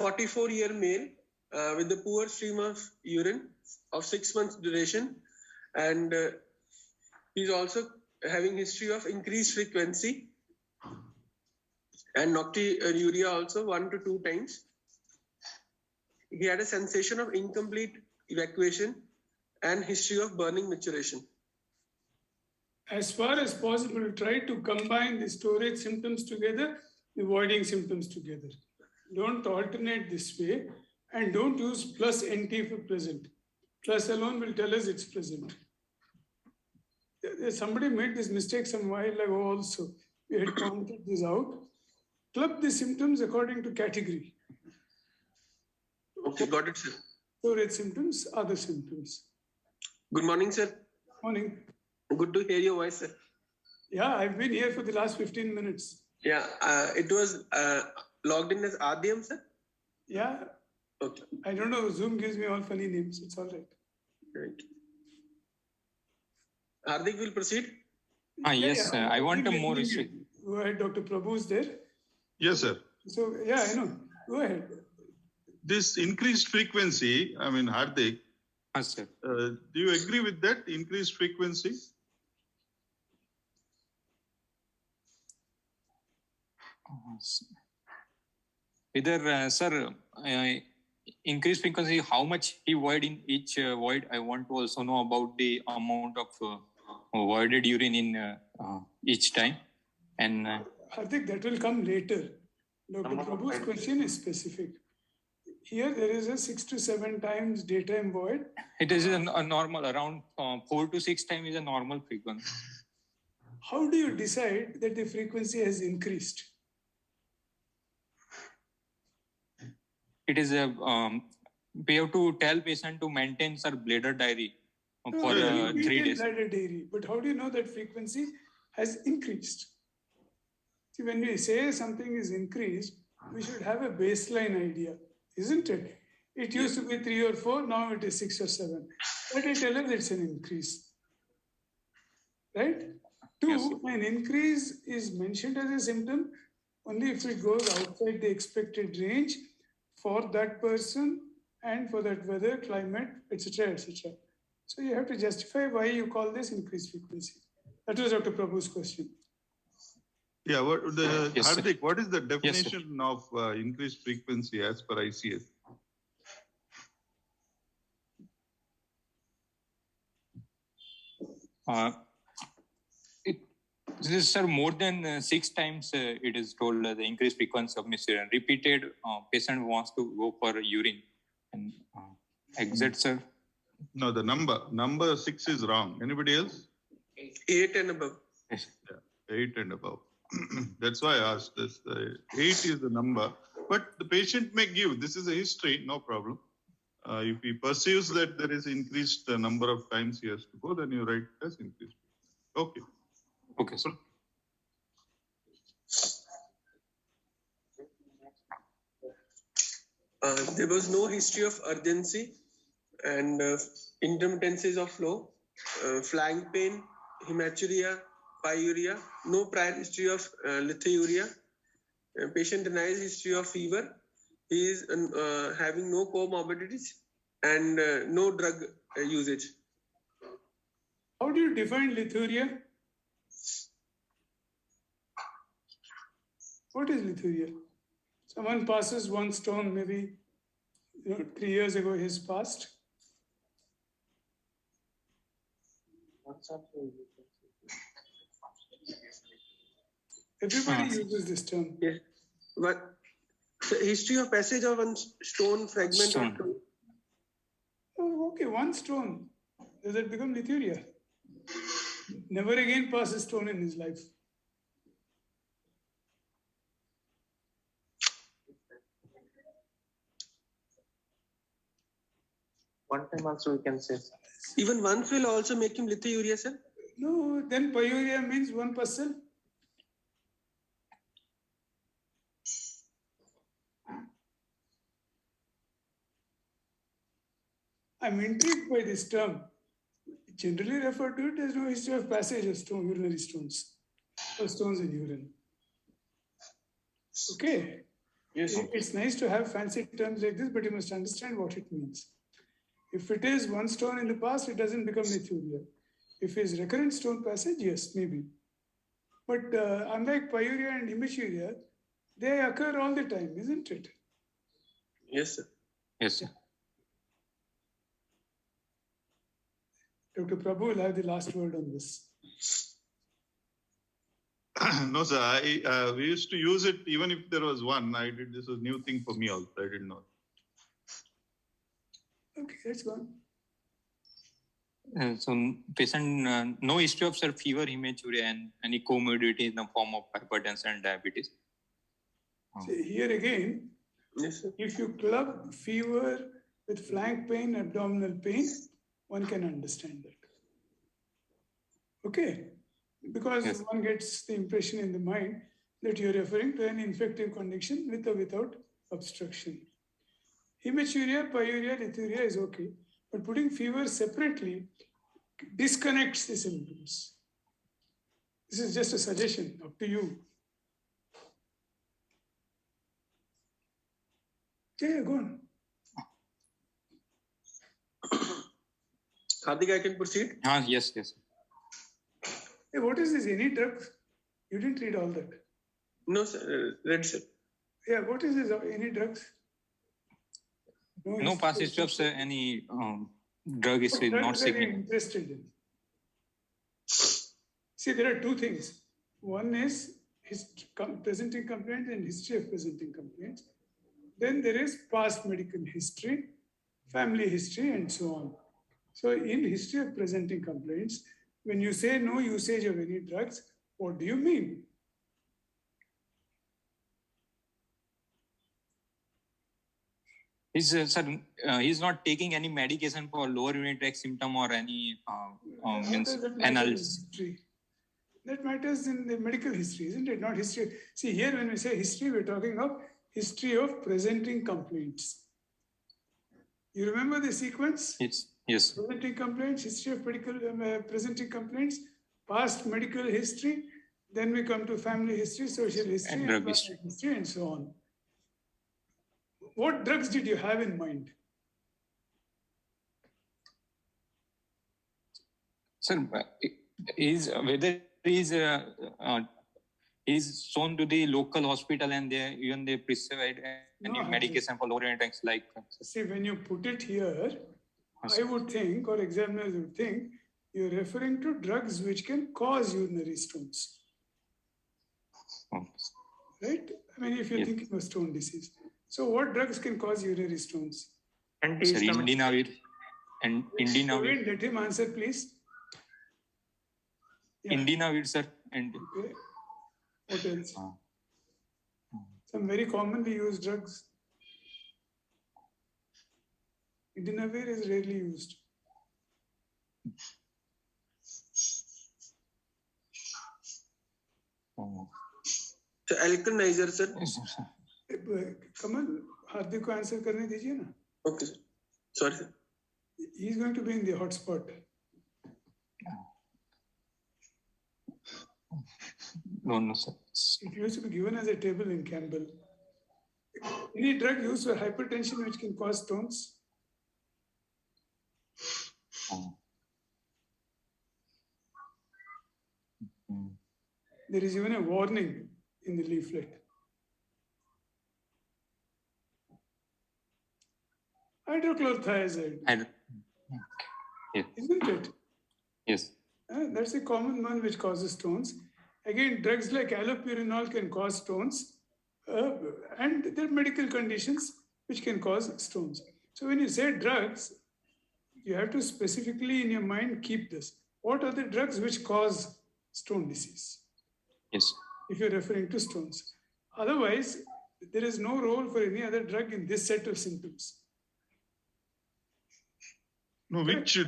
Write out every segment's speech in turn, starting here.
44-year male with a poor stream of urine of 6 months duration, and he's also having history of increased frequency and nocturia also 1 to 2 times. He had a sensation of incomplete evacuation and history of burning maturation. As far as possible, try to combine the storage symptoms together, the voiding symptoms together. Don't alternate this way, and don't use plus NT for present. Plus alone will tell us it's present. Somebody made this mistake some while ago also. We had pointed this out. Club the symptoms according to category. Okay, got it, sir. Storage symptoms, other symptoms. Good morning, sir. Morning. Good to hear your voice, sir. Yeah, I've been here for the last 15 minutes. Yeah, it was logged in as Adyam, sir? Yeah. Okay. I don't know, Zoom gives me all funny names. It's all right. Right. Hardik will proceed. Yes, sir. I want a more history. Go ahead, Dr. Prabhu is there. Yes, sir. So, yeah, I know. Go ahead. This increased frequency, I mean, Hardik, Yes, sir. do you agree with that increased frequency? Whether, sir, increased frequency, how much he void in each void, I want to also know about the amount of voided urine in each time. And I think that will come later. Dr. Prabhu's question is specific. Here there is a 6 to 7 times daytime void. it is a normal, around 4 to 6 times is a normal frequency. How do you decide that the frequency has increased? It is a, we have to tell patient to maintain sir bladder diary for 3 days. Bladder diary, but how do you know that frequency has increased? See, when we say something is increased, we should have a baseline idea, isn't it? It used to be 3 or 4, now it is 6 or 7. But I tell us it's an increase. Right? 2, Yes, an increase is mentioned as a symptom only if it goes outside the expected range for that person and for that weather, climate, etc., etc. So you have to justify why you call this increased frequency. That was Dr. Prabhu's question. Yeah, Yes, sir. Hardik, what is the Yes, sir. definition of increased frequency as per ICS? This is, sir, more than 6 times it is told the increased frequency of miscarriage. Repeated, patient wants to go for urine and exit, sir. No, the number 6 is wrong. Anybody else? 8 and above. Yes. 8 and above. That's why I asked this. 8 is the number, but the patient may give. This is a history, no problem. If he perceives that there is increased number of times he has to go, then you write as increased. Okay. Okay, sir. There was no history of urgency and intermittencies of flow, flank pain, hematuria, pyuria, no prior history of lithuria. Patient denies history of fever. He is having no comorbidities and no drug usage. How do you define lithuria? What is lithuria? Someone passes 1 stone, maybe 3 years ago he's passed. Everybody uses this term. Yes, but the history of passage of 1 stone fragment. Stone. Oh, okay, 1 stone. Does it become lithuria? Never again pass a stone in his life. One time also we can say. Even once will also make him lithuria, sir? No, then pyuria means 1 parcel. I'm intrigued by this term. Generally referred to it as no history of passage of stone, urinary stones, or stones in urine. Okay. Yes. It's nice to have fancy terms like this, but you must understand what it means. If it is one stone in the past, it doesn't become lithuria. If it's recurrent stone passage, yes, maybe. But unlike pyuria and hematuria, they occur all the time, isn't it? Yes, sir. Yes, sir. Dr. Prabhu will have the last word on this. No, sir. We used to use it even if there was one. This was new thing for me also. I didn't know. Okay, that's gone. So patient no history of sir fever, hematuria, and any comorbidity in the form of hypertension and diabetes. See, here again, Yes, sir. if you club fever with flank pain, abdominal pain, one can understand that. Okay, because Yes. one gets the impression in the mind that you're referring to an infective condition with or without obstruction. Hematuria, pyuria, lithuria is okay, but putting fever separately disconnects the symptoms. This is just a suggestion, up to you. Yeah, go on. Hardik, I can proceed. Yes, yes. Hey, what is this? Any drugs? You didn't read all that. No, sir. Read, sir. Yeah, what is this? Any drugs? No past history of sir, any drug is What not drugs are you significant. interested in? See, there are two things. One is presenting complaints and history of presenting complaints. Then there is past medical history, family history, and so on. So in history of presenting complaints, when you say no usage of any drugs, what do you mean? He's not taking any medication for lower urinary tract symptom or any means analysis. That matters in the medical history, isn't it? Not history. See, here when we say history, we're talking of history of presenting complaints. You remember the sequence? Yes. Presenting complaints, history of presenting complaints, past medical history, then we come to family history, social history, And drug history. history, and so on. What drugs did you have in mind? Sir, whether is shown to the local hospital and they prescribe any medication for lower attacks like. See, when you put it here, I would think, or examiners would think, you're referring to drugs which can cause urinary stones. Right? I mean, if you're thinking of stone disease. So what drugs can cause urinary stones? Indinavir. And Indinavir. Let him answer, please. Yeah. Indinavir, sir. And okay. What else? Some very commonly used drugs. Indinavir is rarely used. So alkalizer, sir. Kamal, Hardik को answer करने दीजिए ना. Okay, sir. Sorry, sir. He's going to be in the hotspot. No, sir. It used to be given as a table in Campbell. Any drug used for hypertension which can cause stones? There is even a warning in the leaflet. Hydrochlorothiazide. Yes. Isn't it? Yes. That's a common one which causes stones. Again, drugs like allopurinol can cause stones, and there are medical conditions which can cause stones. So when you say drugs, you have to specifically in your mind keep this. What are the drugs which cause stone disease? Yes. If you're referring to stones. Otherwise, there is no role for any other drug in this set of symptoms. No, which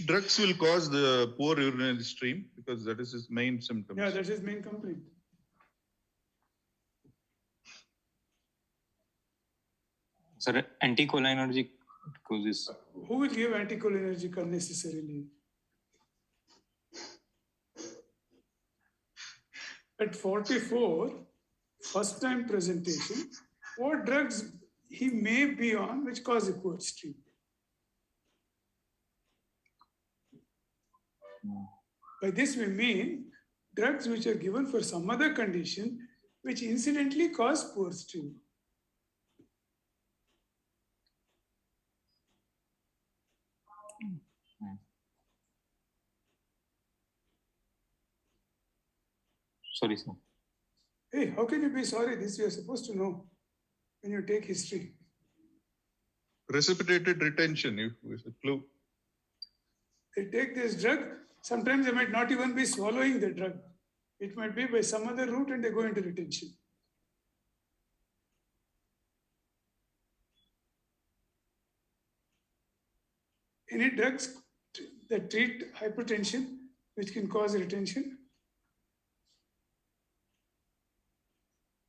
drugs will cause the poor urinary stream? Because that is his main symptom. Yeah, that's his main complaint. Sir, anticholinergic causes. Who will give anticholinergic unnecessarily? At 44, first time presentation, what drugs he may be on which cause echo stream. By this we mean drugs which are given for some other condition which incidentally cause poor stream. Sorry, sir. Hey, how can you be sorry? This you are supposed to know when you take history. Precipitated retention, if is a clue. They take this drug, sometimes they might not even be swallowing the drug. It might be by some other route and they go into retention. Any drugs that treat hypertension which can cause retention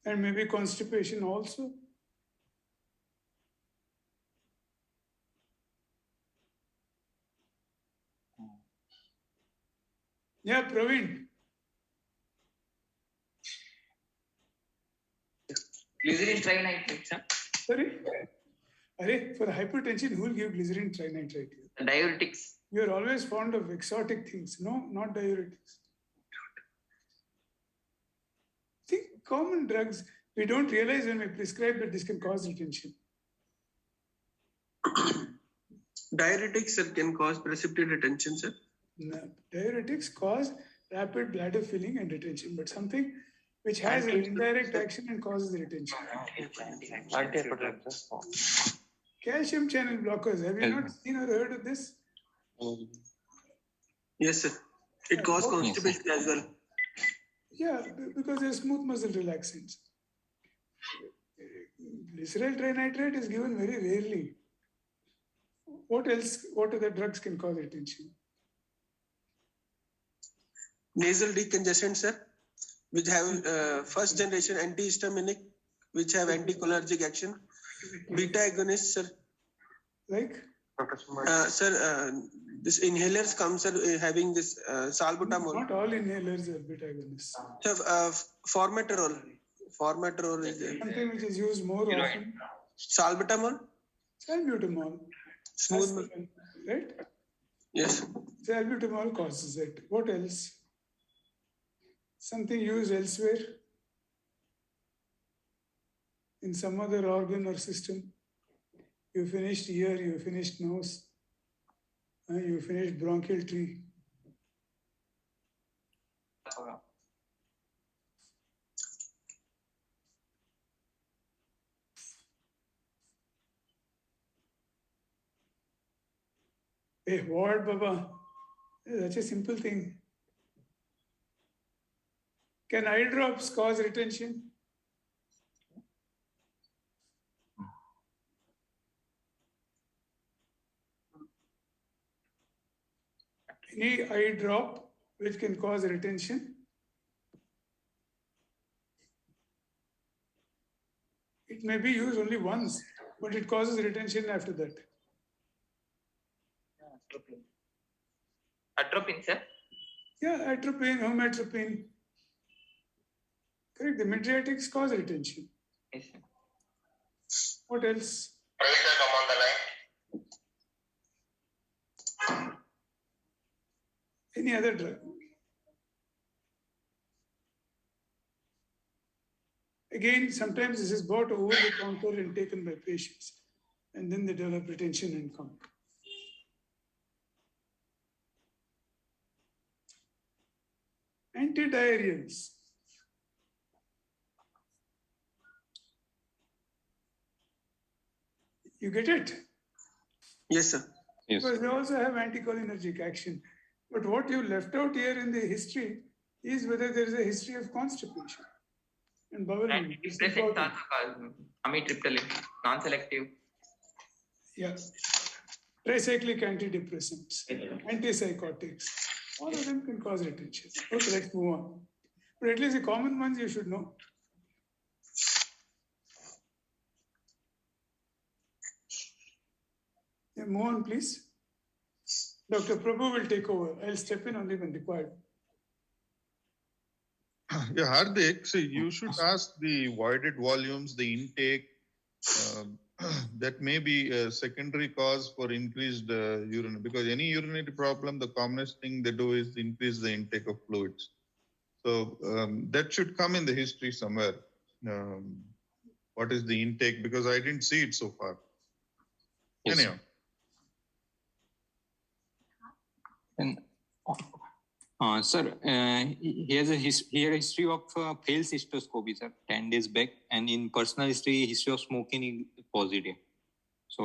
and maybe constipation also. Yeah, Praveen. Glycerin trinitrate, sir. Sorry? Arey, for hypertension, who will give glycerin trinitrate? Diuretics. You are always fond of exotic things. No, not diuretics. See, common drugs, we don't realize when we prescribe that this can cause retention. Diuretics, sir, can cause precipitate retention, sir. No, diuretics cause rapid bladder filling and retention, but something which has an indirect action and causes retention. Antihypertensive. Calcium channel blockers, have you not seen or heard of this? Yes, sir. It causes Okay. constipation as well. Yeah, because they're smooth muscle relaxants. Glyceryl trinitrate is given very rarely. What else? What other drugs can cause retention? Nasal decongestants, sir, which have first generation antihistaminic, which have anticholinergic action. Beta agonists, sir. Like? Sir, this inhalers come, sir, having this salbutamol. Not all inhalers are beta agonists. Sir, formoterol. Formoterol is there. Something which is used more often. Salbutamol. Salbutamol. Smooth. Right? Yes. Salbutamol causes it. What else? Something used elsewhere in some other organ or system. You finished ear, you finished nose, you finished bronchial tree. Hey, what, Baba? That's a simple thing. Can eye drops cause retention? Any eye drop which can cause retention? It may be used only once, but it causes retention after that. Atropine, sir. Yeah, atropine, homatropine. Correct. The Midriatics cause retention. Yes, sir. What else? Any other drug? Again, sometimes this is bought over the counter and taken by patients, and then they develop retention and come. Antidiarrheals. You get it? Yes, sir. Yes. Because they also have anticholinergic action. But what you left out here in the history is whether there is a history of constipation and bowel movement. It's Antidepressants important. also cause amitriptyline, non-selective. Yeah. Tricyclic antidepressants, antipsychotics, all of them can cause retention. Okay, let's move on. But at least the common ones you should know. Yeah, move on, please. Dr. Prabhu will take over. I'll step in only when required. Yeah, Hardik, see, you should ask the voided volumes, the intake. That may be a secondary cause for increased urinary, because any urinary problem, the commonest thing they do is increase the intake of fluids. So that should come in the history somewhere. What is the intake? Because I didn't see it so far. Yes. Anyhow. And sir, he has a history of failed cystoscopy, sir, 10 days back, and in personal history of smoking is positive. So,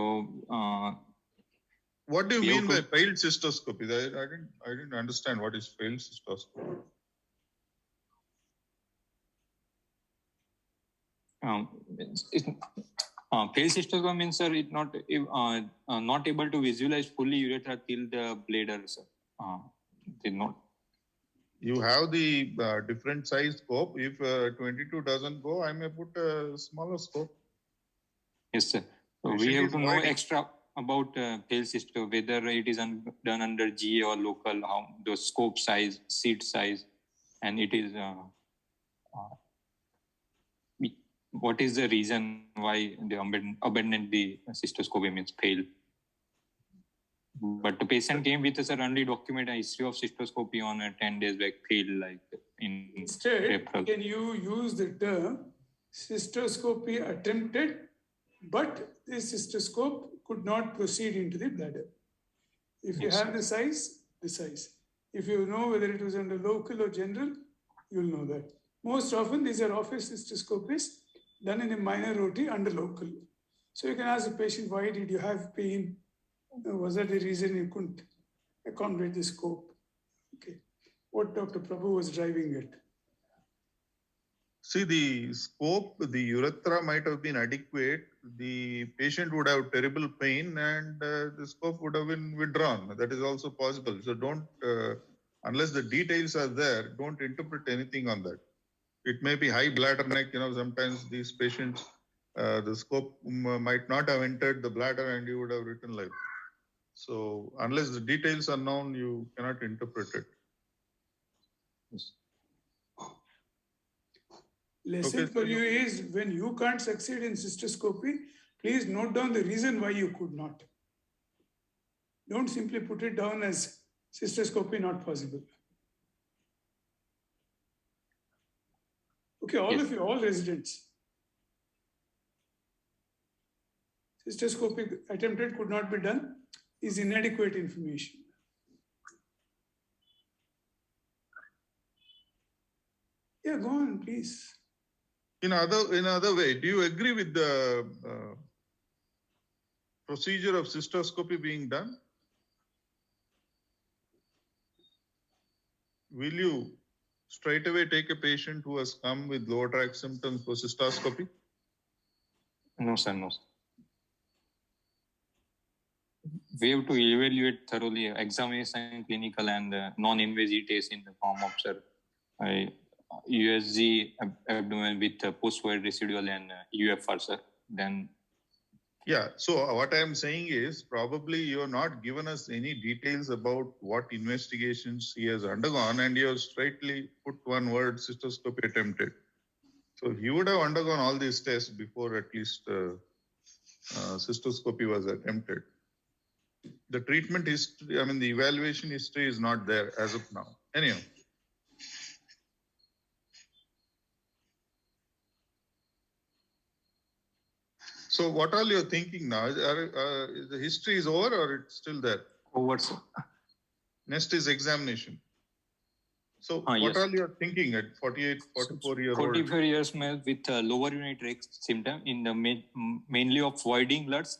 what do you we mean have by to- failed cystoscopy? I didn't understand what is failed cystoscopy. Failed cystoscopy means, sir, it not able to visualize fully urethra till the bladder, sir. Did not. You have the different size scope. If 22 doesn't go, I may put a smaller scope. Yes, sir. So we Patient have is to know voiding. extra about failed cystoscopy, whether it is done under GA or local, how the scope size, seat size, and it is what is the reason why they abandoned the cystoscopy means fail. But the patient came with a only document a history of cystoscopy on a 10 days back fail, like in Instead, April. can you use the term cystoscopy attempted, but the cystoscope could not proceed into the bladder? If you Yes. have the size, the size. If you know whether it was under local or general, you'll know that. Most often, these are office cystoscopies done in a minor OT under local. So you can ask the patient, why did you have pain? Was that the reason you couldn't accommodate the scope? Okay. What Dr. Prabhu was driving at. See, the scope, the urethra might have been adequate. The patient would have terrible pain and the scope would have been withdrawn. That is also possible. So don't, unless the details are there, don't interpret anything on that. It may be high bladder neck, sometimes these patients, the scope might not have entered the bladder and you would have written like. So unless the details are known, you cannot interpret it. Lesson Okay, for so you is when you can't succeed in cystoscopy, please note down the reason why you could not. Don't simply put it down as cystoscopy not possible. Okay, all Yes. of you, all residents. Cystoscopy attempted could not be done is inadequate information. Yeah, go on, please. In other way, do you agree with the procedure of cystoscopy being done? Will you straight away take a patient who has come with lower tract symptoms for cystoscopy? No, sir, no. Sir. We have to evaluate thoroughly examination, clinical and non-invasive tests in the form of, sir, USG abdomen with post-void residual and UFR, sir. Then. Yeah, so what I'm saying is probably you're not given us any details about what investigations he has undergone and you have straightly put one word, cystoscopy attempted. So he would have undergone all these tests before at least cystoscopy was attempted. The treatment history, the evaluation history is not there as of now. Anyhow. So what all you're thinking now? The history is over or it's still there? Over, sir. Next is examination. So what yes. all you're thinking at 48, 44 year old? 44 years male with lower urinary tract symptom in the mainly of voiding bloods.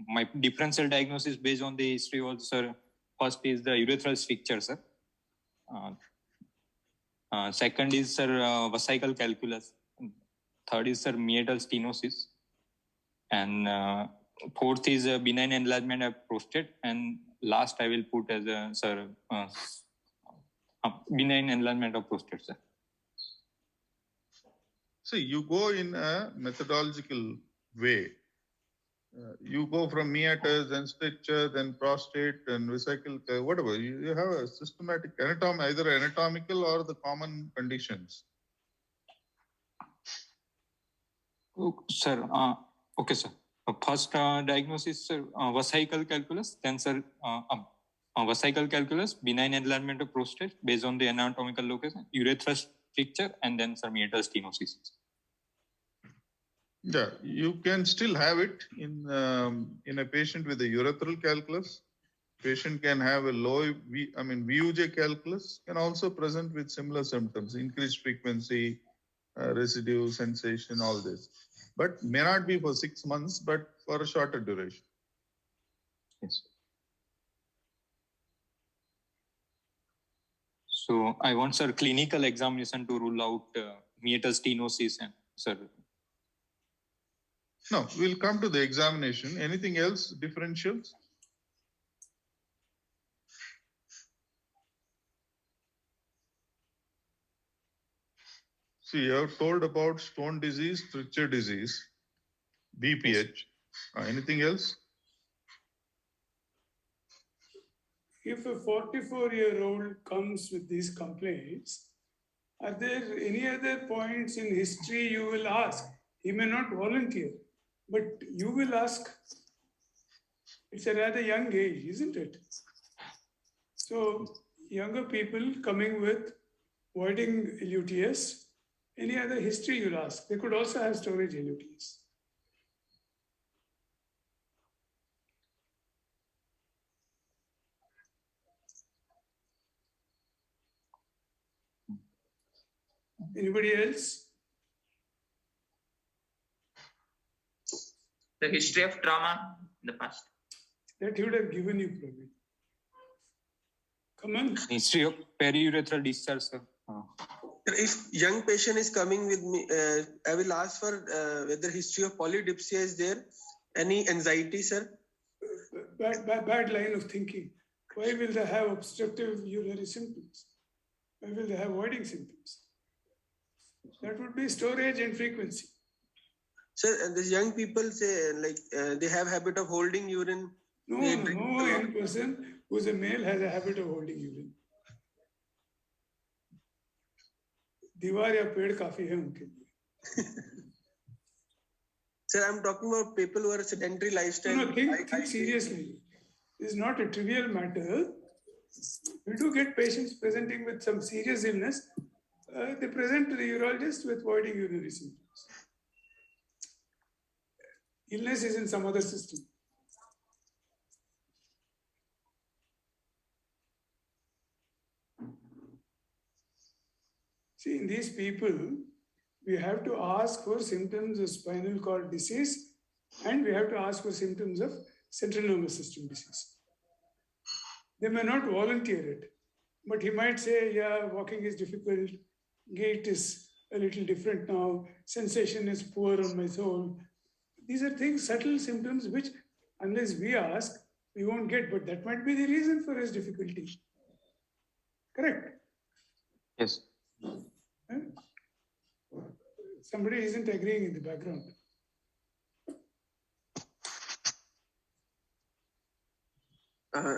My differential diagnosis based on the history was, sir, first is the urethral stricture, sir. Second is, sir, vesical calculus. Third is, sir, meatal stenosis. And fourth is benign enlargement of prostate. And last I will put as a, sir, benign enlargement of prostate, sir. See, you go in a methodological way. You go from meatus, then stricture, then prostate, and vesicle, whatever. You have a systematic either anatomical or the common conditions. Sir, okay, sir. First diagnosis, sir, vesical calculus, then, sir, vesical calculus, benign enlargement of prostate based on the anatomical location, urethra stricture, and then, sir, meatus stenosis. Yeah, you can still have it in a patient with a urethral calculus. Patient can have a low, VUJ calculus can also present with similar symptoms, increased frequency, residue, sensation, all this. But may not be for 6 months, but for a shorter duration. Yes. So I want, sir, clinical examination to rule out meatus stenosis, and, sir. No, we'll come to the examination. Anything else, differentials? See, you have told about stone disease, stricture disease, BPH. Anything else? If a 44-year-old comes with these complaints, are there any other points in history you will ask? He may not volunteer, but you will ask. It's a rather young age, isn't it? So younger people coming with voiding LUTS, any other history you'll ask. They could also have storage LUTS. Anybody else? The history of trauma in the past. That he would have given you, probably. Come on. History of periurethral discharge, sir. If young patient is coming with me, I will ask for whether history of polydipsia is there. Any anxiety, sir? Bad line of thinking. Why will they have obstructive urinary symptoms? Why will they have voiding symptoms? That would be storage and frequency. Sir, these young people say they have habit of holding urine. No young person who's a male has a habit of holding urine. दीवार या पेड़ काफी है उनके लिए. Sir, I'm talking about people who are sedentary lifestyle. No, think seriously. This is not a trivial matter. We do get patients presenting with some serious illness. They present to the urologist with voiding urinary symptoms. Illness is in some other system. See, in these people, we have to ask for symptoms of spinal cord disease, and we have to ask for symptoms of central nervous system disease. They may not volunteer it, but he might say, yeah, walking is difficult, gait is a little different now, sensation is poor on my soul. These are things, subtle symptoms, which unless we ask, we won't get, but that might be the reason for his difficulty. Correct? Yes. Huh? Somebody isn't agreeing in the background.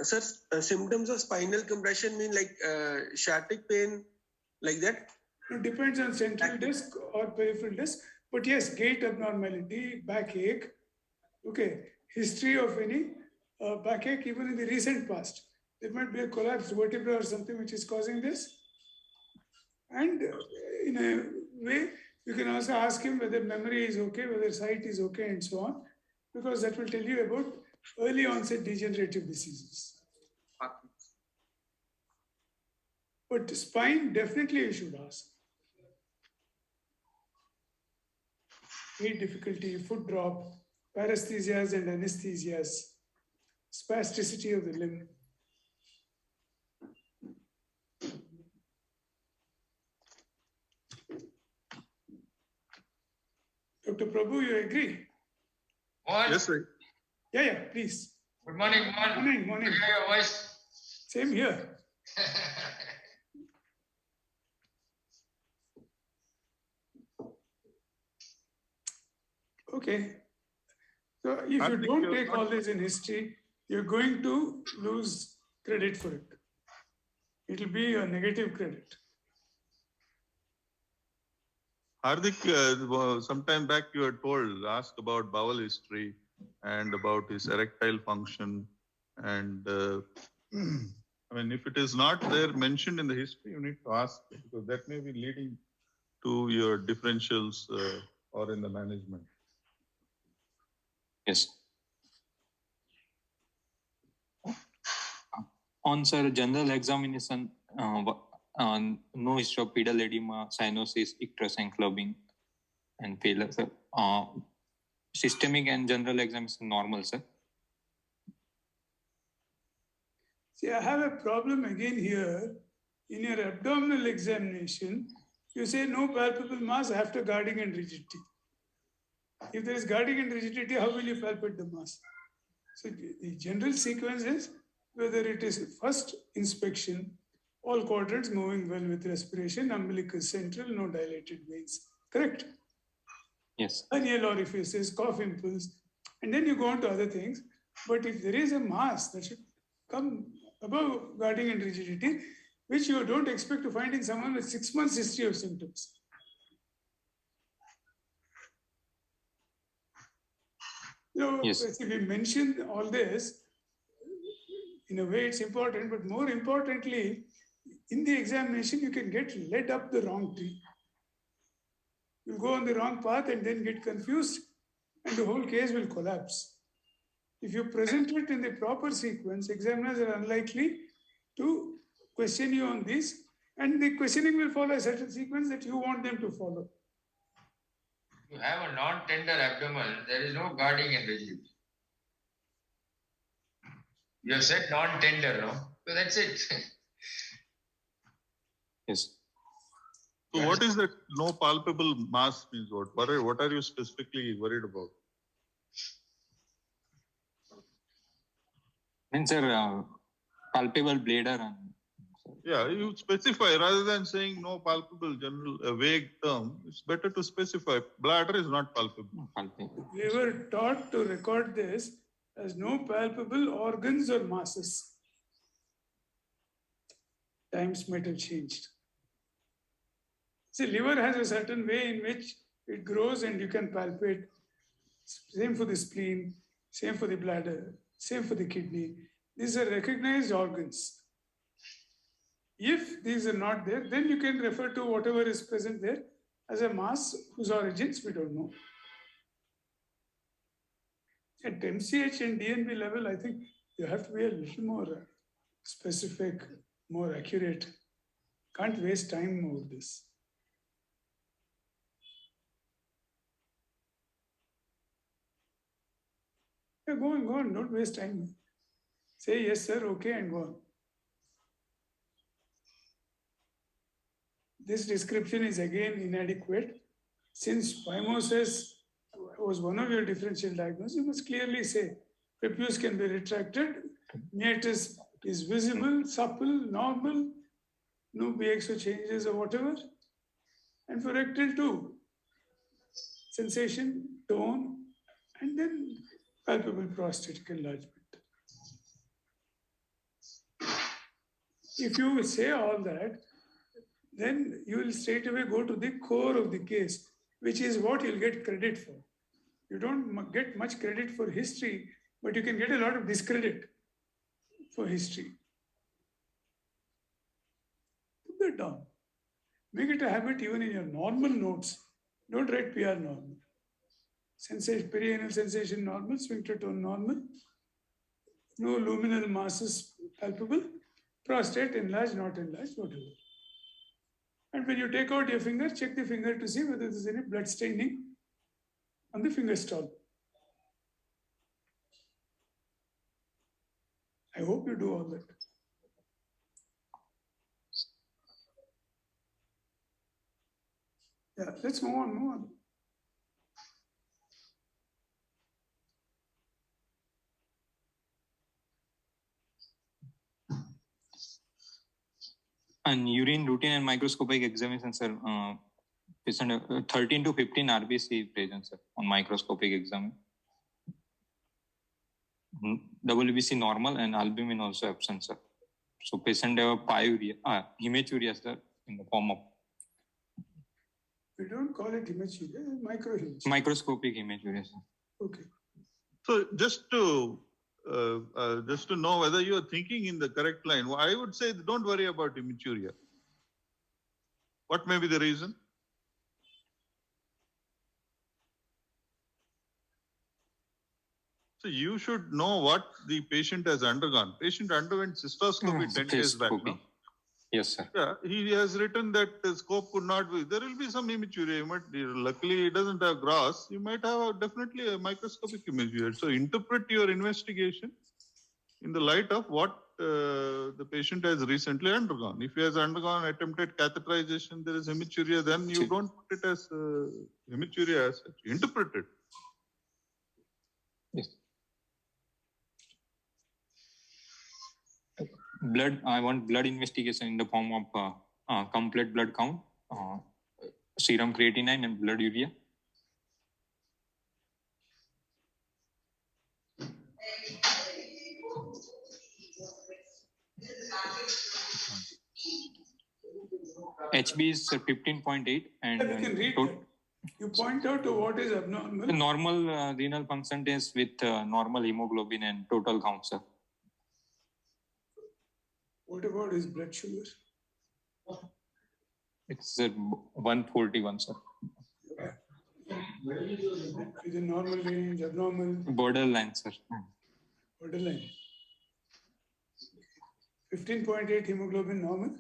Sir, symptoms of spinal compression mean like sciatic pain, like that? It depends on central disc or peripheral disc, but yes, gait abnormality, backache. Okay, history of any backache even in the recent past. There might be a collapsed vertebra or something which is causing this. And in a way, you can also ask him whether memory is okay, whether sight is okay, and so on, because that will tell you about early onset degenerative diseases. But spine, definitely you should ask. Gait difficulty, foot drop, paresthesias and anesthesias, spasticity of the limb. Dr. Prabhu, you agree? What? Yes, sir. Yeah, please. Good morning, Morning. Good to hear your voice. Same here. Okay. So if you don't take all this in history, you're going to lose credit for it. It will be a negative credit. Hardik, some time back you were asked about bowel history and about his erectile function. And I mean, if it is not there mentioned in the history, you need to ask, because that may be leading to your differentials or in the management. Yes. On sir, general examination, no history of pedal edema, cyanosis, icterus and clubbing, and failure. Sir, systemic and general examination normal, sir. See, I have a problem again here. In your abdominal examination, you say no palpable mass after guarding and rigidity. If there is guarding and rigidity, how will you palpate the mass? So the general sequence is whether it is first inspection, all quadrants moving well with respiration, umbilicus central, no dilated veins. Correct? Yes. Hernial orifices, cough impulse, and then you go on to other things. But if there is a mass that should come above guarding and rigidity, which you don't expect to find in someone with 6 months history of symptoms. So, yes. If we mentioned all this, in a way it's important, but more importantly, in the examination, you can get led up the wrong tree. You'll go on the wrong path and then get confused, and the whole case will collapse. If you present it in the proper sequence, examiners are unlikely to question you on this, and the questioning will follow a certain sequence that you want them to follow. You have a non-tender abdomen, there is no guarding and rigidity. You have said non-tender, no? So that's it. Yes. So what is that no palpable mass means? What are you specifically worried about? Means sir, palpable bladder and. Yeah, you specify rather than saying no palpable general, a vague term. It's better to specify. Bladder is not palpable. We were taught to record this as no palpable organs or masses. Times might have changed. See, liver has a certain way in which it grows and you can palpate. Same for the spleen, same for the bladder, same for the kidney. These are recognized organs. If these are not there, then you can refer to whatever is present there as a mass whose origins we don't know. At MCH and DNB level, I think you have to be a little more specific, more accurate. Can't waste time over this. Yeah, go on, don't waste time. Say yes, sir, okay, and go on. This description is again inadequate. Since phimosis was one of your differential diagnoses, you must clearly say prepuce can be retracted, meatus is visible, supple, normal, no BXO changes or whatever. And for rectal too, sensation, tone, and then palpable prostatic enlargement. If you say all that, then you will straight away go to the core of the case, which is what you'll get credit for. You don't get much credit for history, but you can get a lot of discredit for history. Put that down. Make it a habit even in your normal notes. Don't write PR normal. Sensation, perianal sensation normal, sphincter tone normal, no luminal masses palpable, prostate enlarged, not enlarged, whatever. And when you take out your finger, check the finger to see whether there is any blood staining on the finger stall. I hope you do all that. Yeah, let's move on. And urine routine and microscopic examination, sir. Patient 13 to 15 RBC present, sir, on microscopic exam. WBC normal and albumin also absent, sir. So patient have pyuria, hematuria, sir, in the form of We don't call it hematuria, microhematuria. microscopic hematuria, sir. Okay. So just to know whether you are thinking in the correct line, I would say don't worry about hematuria. What may be the reason? So you should know what the patient has undergone. Patient underwent cystoscopy 10 days back, no? Yes, sir. Yeah, he has written that the scope could not be. There will be some hematuria. Luckily, it doesn't have gross. You might have definitely a microscopic hematuria. So interpret your investigation in the light of what the patient has recently undergone. If he has undergone attempted catheterization, there is hematuria, then you don't put it as hematuria as such. Interpret it. Yes. Blood, I want blood investigation in the form of complete blood count, serum creatinine and blood urea. HB is 15.8 and We can read that. You point out to what is abnormal. the normal renal function is with normal hemoglobin and total count, sir. What about his blood sugar? It's 141, sir. Is it normal range, abnormal, Borderline, sir. borderline? 15.8 hemoglobin normal?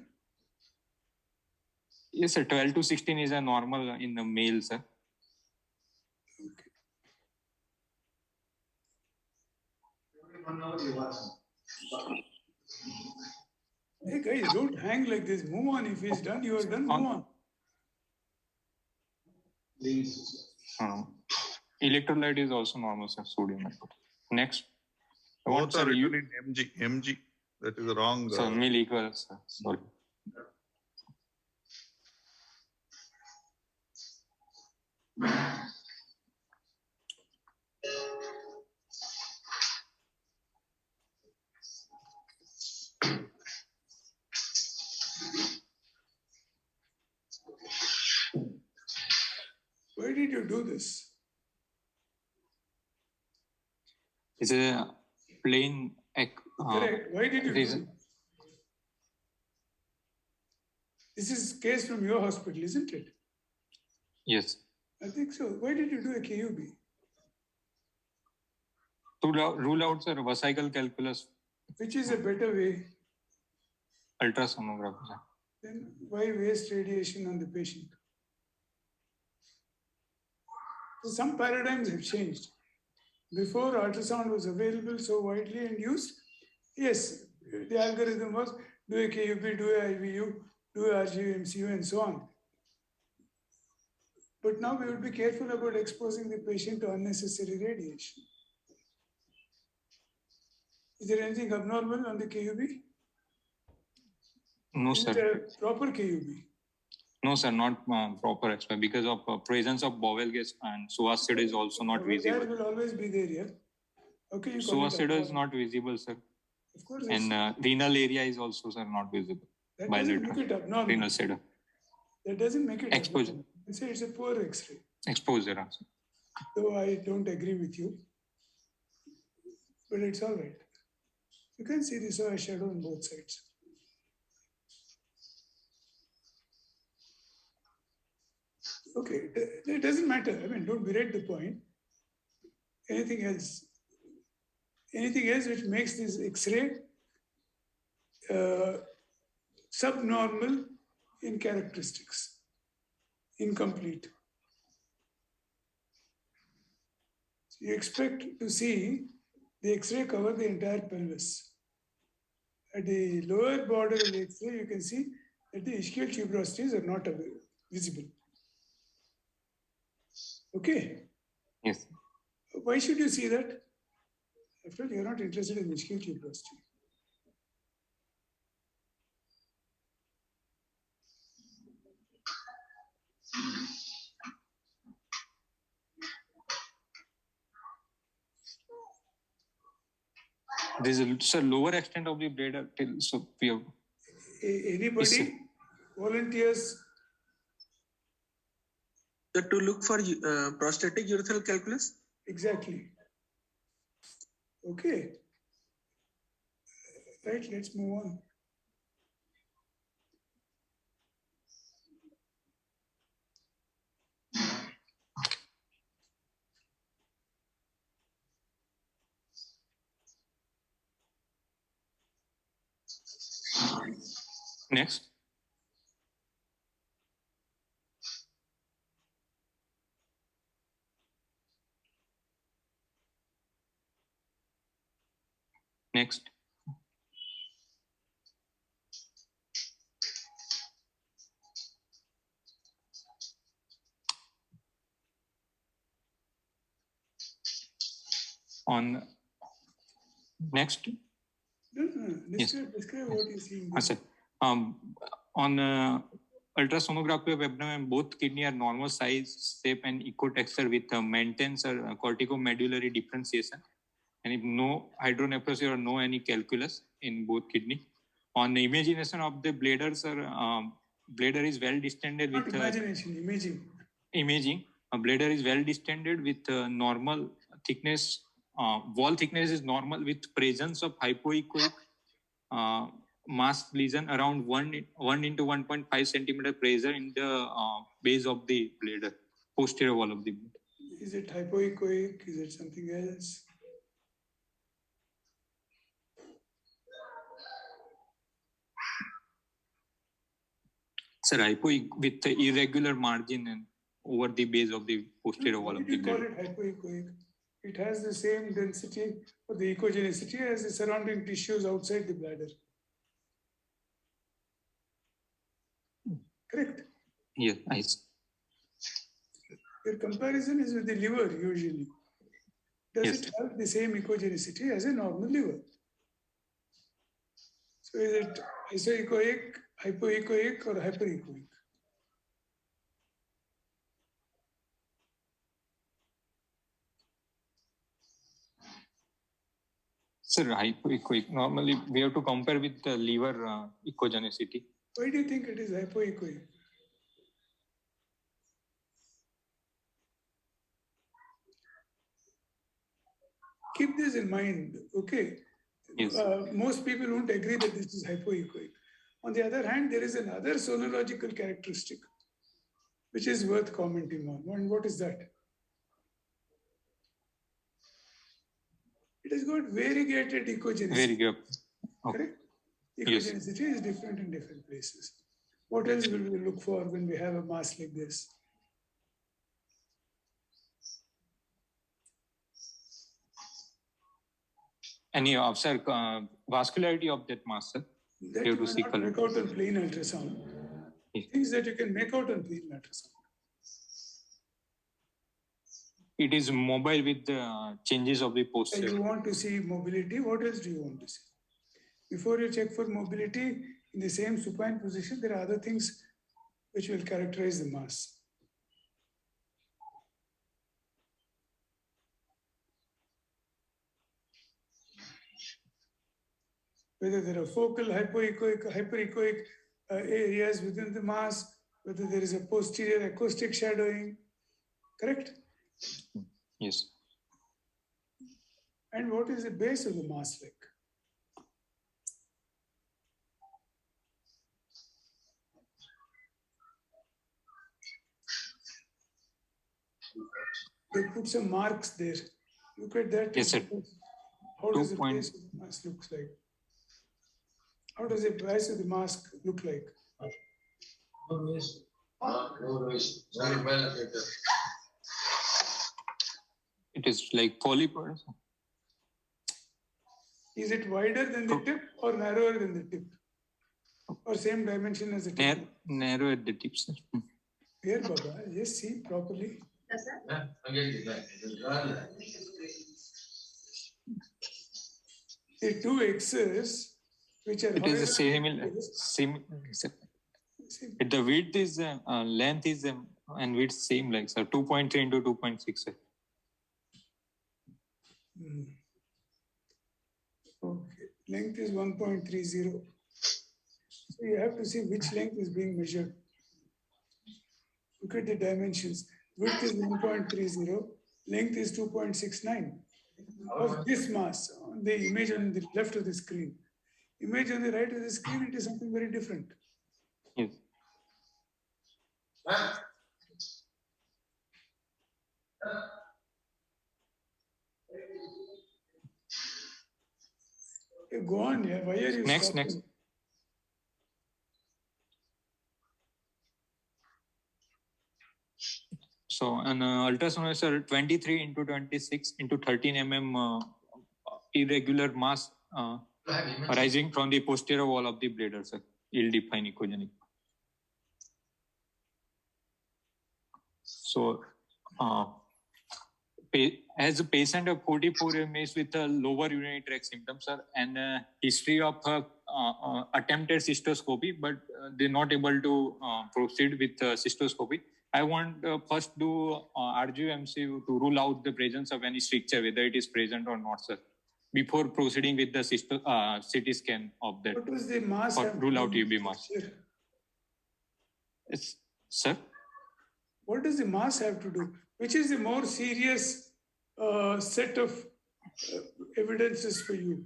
Yes, sir. 12 to 16 is a normal in the male, sir. Okay. Hey guys, don't hang like this. Move on. If he's done, you are done. Move on. Electrolyte is also normal, sir. Sodium. Next. Both are written in mg. That is the wrong. So mil equals, sir. Sorry. Why did you do this? It's a plain. Correct. Why did you do reason. it? This is case from your hospital, isn't it? Yes. I think so. Why did you do a KUB? To rule out, sir, vesicle calculus. Which is a better way? Ultrasonography, sir. Then why waste radiation on the patient? So some paradigms have changed. Before ultrasound was available so widely and used, yes, the algorithm was do a KUB, do a IVU, do a RGMCU and so on. But now we would be careful about exposing the patient to unnecessary radiation. Is there anything abnormal on the KUB? No, Is sir. it a proper KUB? No, sir, not proper explain because of presence of bowel gas and suicide is also not visible. That will always be there, yeah? Okay, you call it Suicide is abnormal. not visible, sir. Of course, And renal area is also, sir, not visible. that doesn't make it abnormal. Renal side. That doesn't make it Exposure. abnormal. You say it's a poor X-ray. Exposure, sir. Though I don't agree with you, but it's all right. You can see this shadow on both sides. Okay, it doesn't matter. I mean, don't berate the point. Anything else? Anything else which makes this X-ray subnormal in characteristics, incomplete. So you expect to see the X-ray cover the entire pelvis. At the lower border of the X-ray, you can see that the ischial tuberosities are not visible. Okay. Yes. Why should you see that? After all, you're not interested in ischial tuberosity. There's a lower extent of the bladder till so we have. Anybody Yes, volunteers? To look for prostatic urethral calculus? Exactly. Okay. Right, let's move on. Next. Next. On next. No. Describe what you see. Sir. On ultrasonography of abdomen, both kidney are normal size, shape, and equal texture with maintenance or corticomedullary differentiation, and if no hydronephrosis or no any calculus in both kidney. On the imagination of the bladder, sir, bladder is well distended with imaging. A bladder is well distended with normal thickness. Wall thickness is normal with presence of hypoechoic mass lesion around 1 into 1.5 centimeter pressure in the base of the bladder, posterior wall of the bladder. Is it hypoechoic? Is it something else? Sir, hypoechoic with the irregular margin and over the base of the posterior wall of the bladder. Call it hypoechoic. It has the same density or the echogenicity as the surrounding tissues outside the bladder. Correct? Yes, I see. Your comparison is with the liver usually. Does it have the same echogenicity as a normal liver? So is it isoechoic, hypoechoic, or hyperechoic? Sir, hypoechoic. Normally, we have to compare with the liver echogenicity. Why do you think it is hypoechoic? Keep this in mind, okay? Yes. Most people won't agree that this is hypoechoic. On the other hand, there is another sonological characteristic which is worth commenting on. And what is that? It has got variegated echogenicity. Variegated. Okay. Correct? Echogenicity is different in different places. What else will we look for when we have a mass like this? Any sir, vascularity of that mass, sir? That you cannot make out on plain ultrasound. Things that you can make out on plain ultrasound. It is mobile with the changes of the posture. You want to see mobility. What else do you want to see? Before you check for mobility, in the same supine position, there are other things which will characterize the mass. Whether there are focal, hyperechoic areas within the mass, whether there is a posterior acoustic shadowing, correct? Yes. And what is the base of the mass like? They put some marks there. Look at that. Yes, sir. How does the base of the mass look like? How does the base of the mask look like? It is like polyp. Is it wider than the tip or narrower than the tip? Or same dimension as the tip? Narrow at the tip, sir. Here, Baba, just see properly. Yes, sir. The two X's, which are it is the same. The width is length is and width same like sir 2.3 into 2.6. Sir. length is 1.30. So you have to see which length is being measured. Look at the dimensions. Width is 1.30, length is 2.69 of this mass. On the image on the left of the screen. Image on the right of the screen, it is something very different. Yes. Okay, go on, yeah. Why are you Next, stopping? next. So an ultrasound is 23 into 26 into 13 mm irregular mass arising from the posterior wall of the bladder, sir. Ill-defined echogenic. So, as a patient of 44 years with a lower urinary tract symptoms, sir, and history of attempted cystoscopy, but they're not able to proceed with cystoscopy. I want first do RGU-MCU to rule out the presence of any stricture, whether it is present or not, sir, before proceeding with the CT scan of that. What does the mass Or have rule to out do UB with mass. stricture? Sir? What does the mass have to do? Which is the more serious set of evidences for you?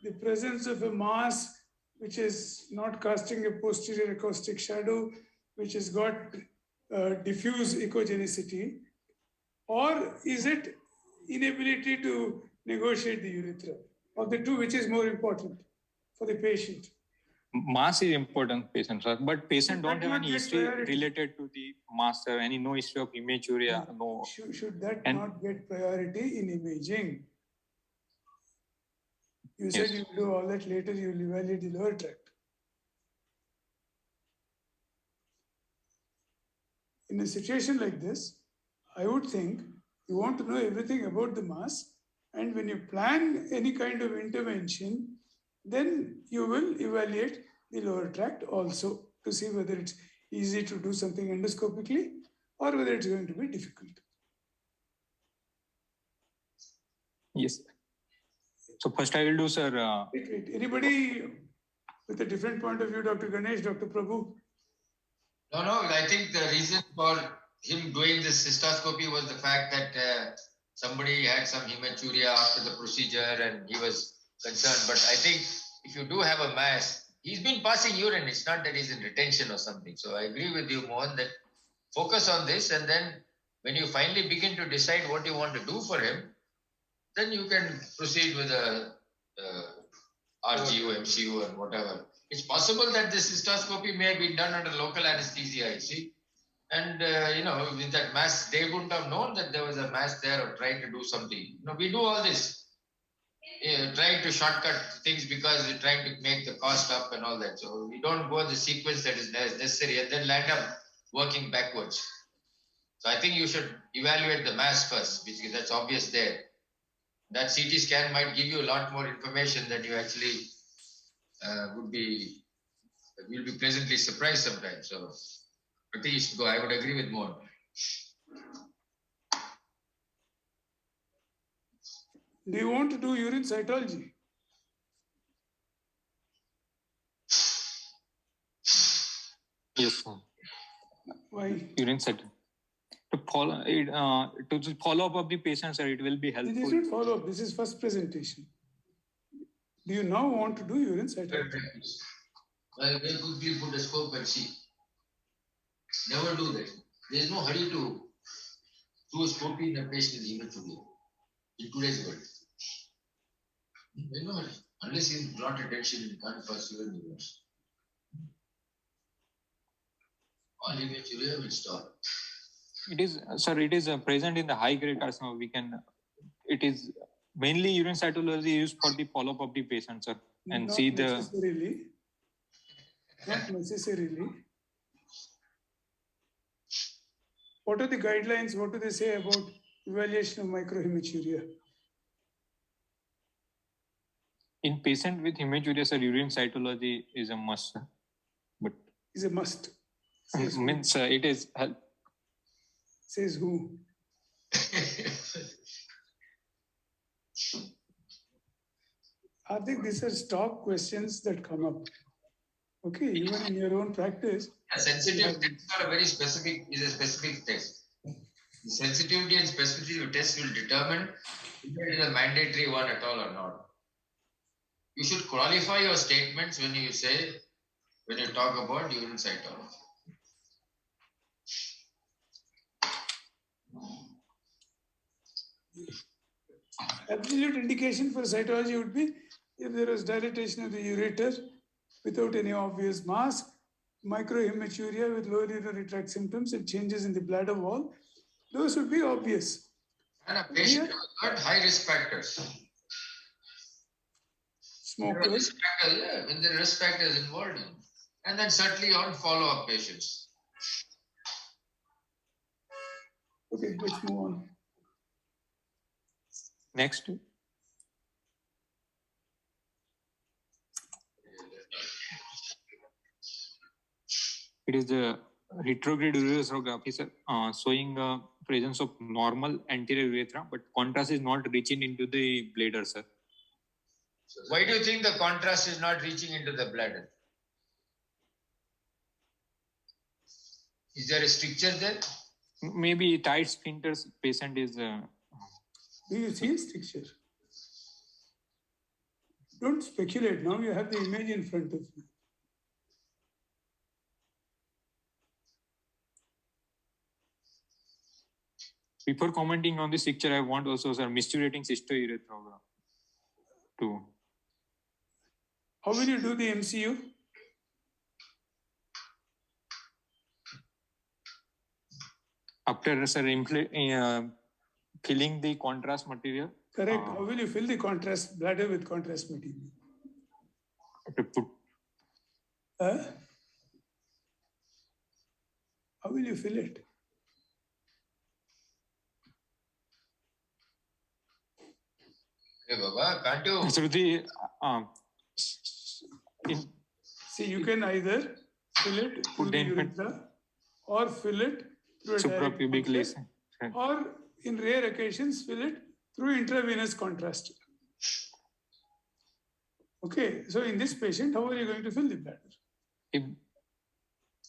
The presence of a mass which is not casting a posterior acoustic shadow, which has got diffuse echogenicity, or is it inability to negotiate the urethra? Of the two, which is more important for the patient? Mass is important, patient, sir, but patient Should don't that have not any get history priority? related to the mass, sir. No history of hematuria, no. Should that And- not get priority in imaging? You said Yes. you'll do all that later, you'll evaluate the lower tract. In a situation like this, I would think you want to know everything about the mass, and when you plan any kind of intervention, then you will evaluate the lower tract also to see whether it's easy to do something endoscopically or whether it's going to be difficult. Yes. So first I will do, sir. Wait. Anybody with a different point of view, Dr. Ganesh, Dr. Prabhu? No, I think the reason for him doing this cystoscopy was the fact that somebody had some hematuria after the procedure and he was concerned. But I think if you do have a mass, he's been passing urine. It's not that he's in retention or something. So I agree with you, Mohan, that focus on this, and then when you finally begin to decide what you want to do for him, then you can proceed with a RGU, MCU, and whatever. It's possible that the cystoscopy may have been done under local anesthesia, you see. And, with that mass, they wouldn't have known that there was a mass there or trying to do something. We do all this, trying to shortcut things because we're trying to make the cost up and all that. So we don't go the sequence that is necessary and then land up working backwards. So I think you should evaluate the mass first, because that's obvious there. That CT scan might give you a lot more information that you actually you'll be pleasantly surprised sometimes. So I think you should go. I would agree with more. Do you want to do urine cytology? Yes, sir. Why? Urine set. To follow it, to the follow up of the patient, sir, it will be This is helpful. not follow up. This is first presentation. Do you now want to do urine cytology? Well, they quickly put a scope and see. Never do that. There is no hurry to do a scope in a patient is hematuria in today's world. There's no hurry. Unless you brought attention and can't pass your universe. All hematuria will stop. It is, sir, it is present in the high grade carcinoma. It is mainly urine cytology used for the follow up of the patient, sir, and Not see the. necessarily. Not necessarily. What are the guidelines? What do they say about evaluation of microhematuria? In patient with hematuria, sir, urine cytology is a must, sir. But Is a must. Says who? means it is help. Says who? Hardik, these are stock questions that come up. Okay, even in your own practice. A sensitive test are a very specific, is a specific test. The sensitivity and specificity of test will determine if it is a mandatory one at all or not. You should qualify your statements when you say, when you talk about urine cytology. Absolute indication for cytology would be if there was dilatation of the ureter without any obvious mass, microhematuria with lower urinary tract symptoms and changes in the bladder wall. Those would be obvious. And a patient who has got high risk factors. Smokers. When the risk factors involved in. And then certainly on follow-up patients. Okay, let's move on. Next. It is the retrograde ureterography, sir, showing presence of normal anterior urethra, but contrast is not reaching into the bladder, sir. Why do you think the contrast is not reaching into the bladder? Is there a stricture there? Maybe tight sphincters patient is. Do you see a stricture? Don't speculate. Now you have the image in front of you. Before commenting on this picture, I want also, sir, misturating cystourethrogram too. How will you do the MCU? After, sir, filling the contrast material. Correct. How will you fill the contrast bladder with contrast material? To put. How will you fill it? Hey Baba, can't you? So the See, you can either fill it through the urethra or fill it through a suprapubic direct lesion, or in rare occasions fill it through intravenous contrast. Okay, so in this patient, how are you going to fill the bladder?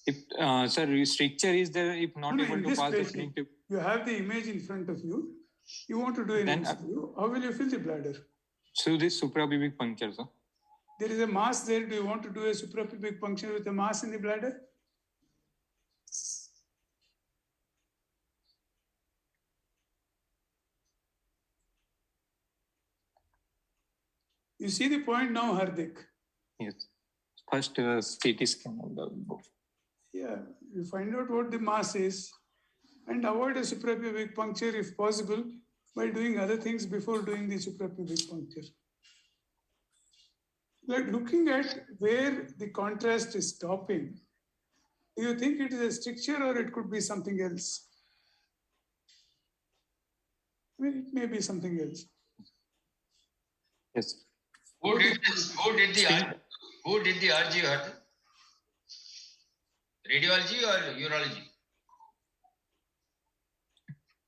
If sir, stricture is there, if not able to pass the filling tube. You have the image in front of you. You want to do an MCU. How will you fill the bladder? Through this suprapubic puncture, sir. There is a mass there. Do you want to do a suprapubic puncture with a mass in the bladder? You see the point now, Hardik? Yes. First, CT scan of the both. Yeah, you find out what the mass is and avoid a suprapubic puncture if possible by doing other things before doing the suprapubic puncture. Like looking at where the contrast is stopping, do you think it is a stricture or it could be something else? I mean, it may be something else. Yes. Who did this? Who did the RG? Radiology or urology?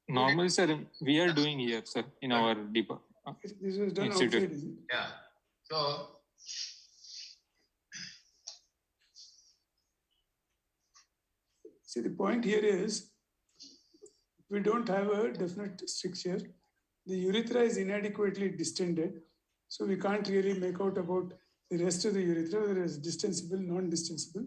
Normally, sir, we are doing here, sir, in our department. This was done Institute. outside, isn't it? Yeah. So, see, the point here is we don't have a definite stricture. The urethra is inadequately distended, so we can't really make out about the rest of the urethra, whether it is distensible, non-distensible.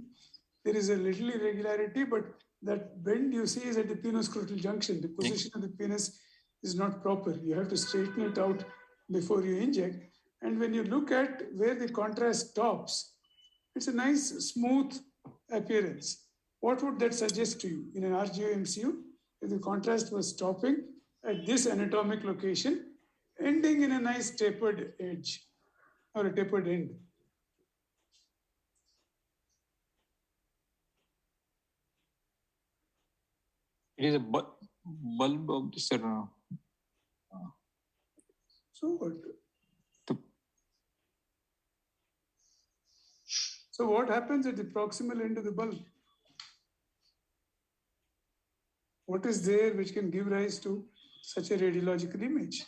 There is a little irregularity, but that bend you see is at the penoscrotal junction. The position of the penis is not proper. You have to straighten it out before you inject. And when you look at where the contrast stops, it's a nice, smooth appearance. What would that suggest to you in an RGO MCU? If the contrast was stopping at this anatomic location, ending in a nice tapered edge or a tapered end. It is a bulb of the sir. So what? So what happens at the proximal end of the bulb? What is there which can give rise to such a radiological image?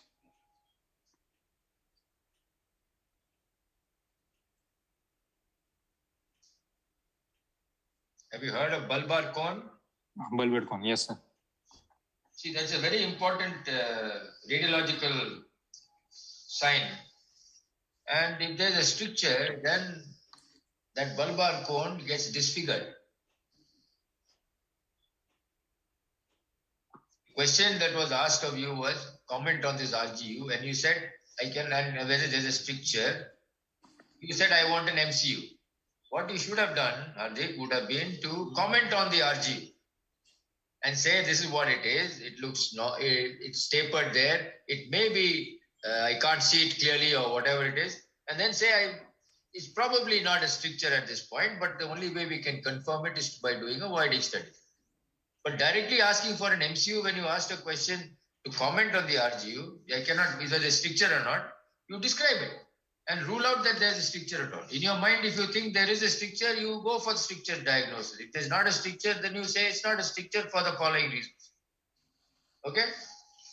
Have you heard of bulbar cone? Bulbar cone, yes, sir. See, that's a very important radiological sign. And if there's a stricture, then that bulbar cone gets disfigured. The question that was asked of you was comment on this RGU, and you said, I can, and whether there's a stricture, you said, I want an MCU. What you should have done, Hardik, would have been to comment on the RGU and say, this is what it is. It looks, it's tapered there. It may be, I can't see it clearly or whatever it is. And then say, it's probably not a stricture at this point, but the only way we can confirm it is by doing a voiding study. But directly asking for an MCU when you asked a question to comment on the RGU, I cannot, is there a stricture or not? You describe it and rule out that there's a stricture at all. In your mind, if you think there is a stricture, you go for the stricture diagnosis. If there's not a stricture, then you say it's not a stricture for the following reasons. Okay?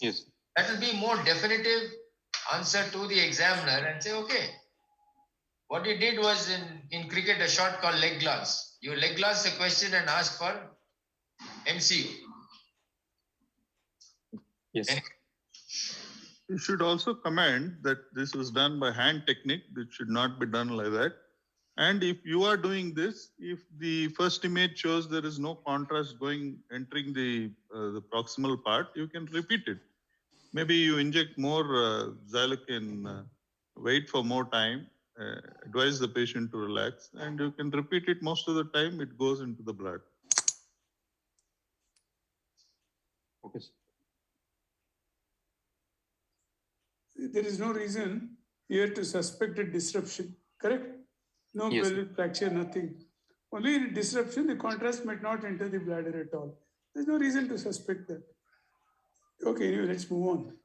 Yes. That will be more definitive answer to the examiner and say, okay, what you did was in cricket, a shot called leg glance. You leg glance the question and ask for MCU. Yes. You should also comment that this was done by hand technique. It should not be done like that. And if you are doing this, if the first image shows there is no contrast entering the proximal part, you can repeat it. Maybe you inject more xylocaine, wait for more time, advise the patient to relax, and you can repeat it most of the time. It goes into the blood. Okay. There is no reason here to suspect a disruption, correct? No Yes, pelvic fracture, nothing. Only in a disruption, the contrast might not enter the bladder at all. There's no reason to suspect that. Okay, anyway, let's move on.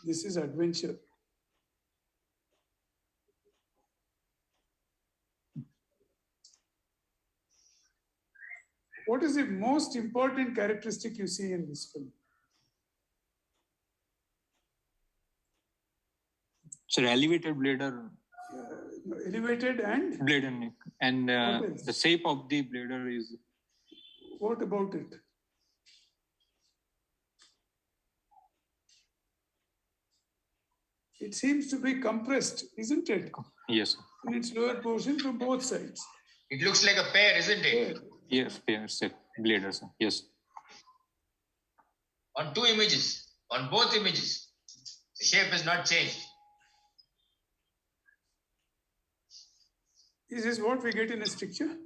This is adventure. What is the most important characteristic you see in this film? So elevated bladder, Elevated and bladder neck, and What else? the shape of the bladder is what about it? It seems to be compressed, isn't it? yes, In its lower portion from both sides. It looks like a pear, isn't it? yes, bladder, sir. Yes. On two images, on both images, the shape is not changed. Is this what we get in a stricture?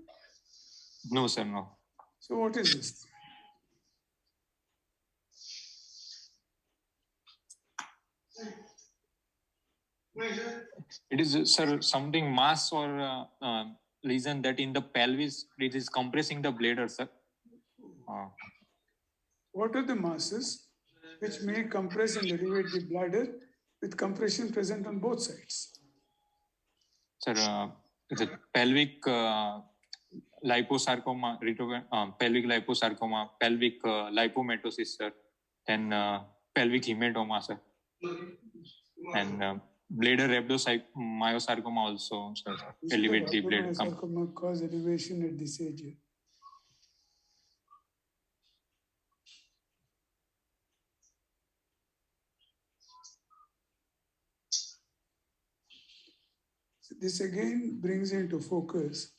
No, sir, no. So what is this? It is, sir, something mass or lesion that in the pelvis, it is compressing the bladder, sir. What are the masses which may compress and elevate the bladder with compression present on both sides? Sir, the pelvic liposarcoma, pelvic liposarcoma, pelvic lipomatosis, sir, and pelvic hematoma, sir, and bladder rhabdomyosarcoma also, sir, elevate the bladder. Sarcoma cause elevation at this age. So this again brings into focus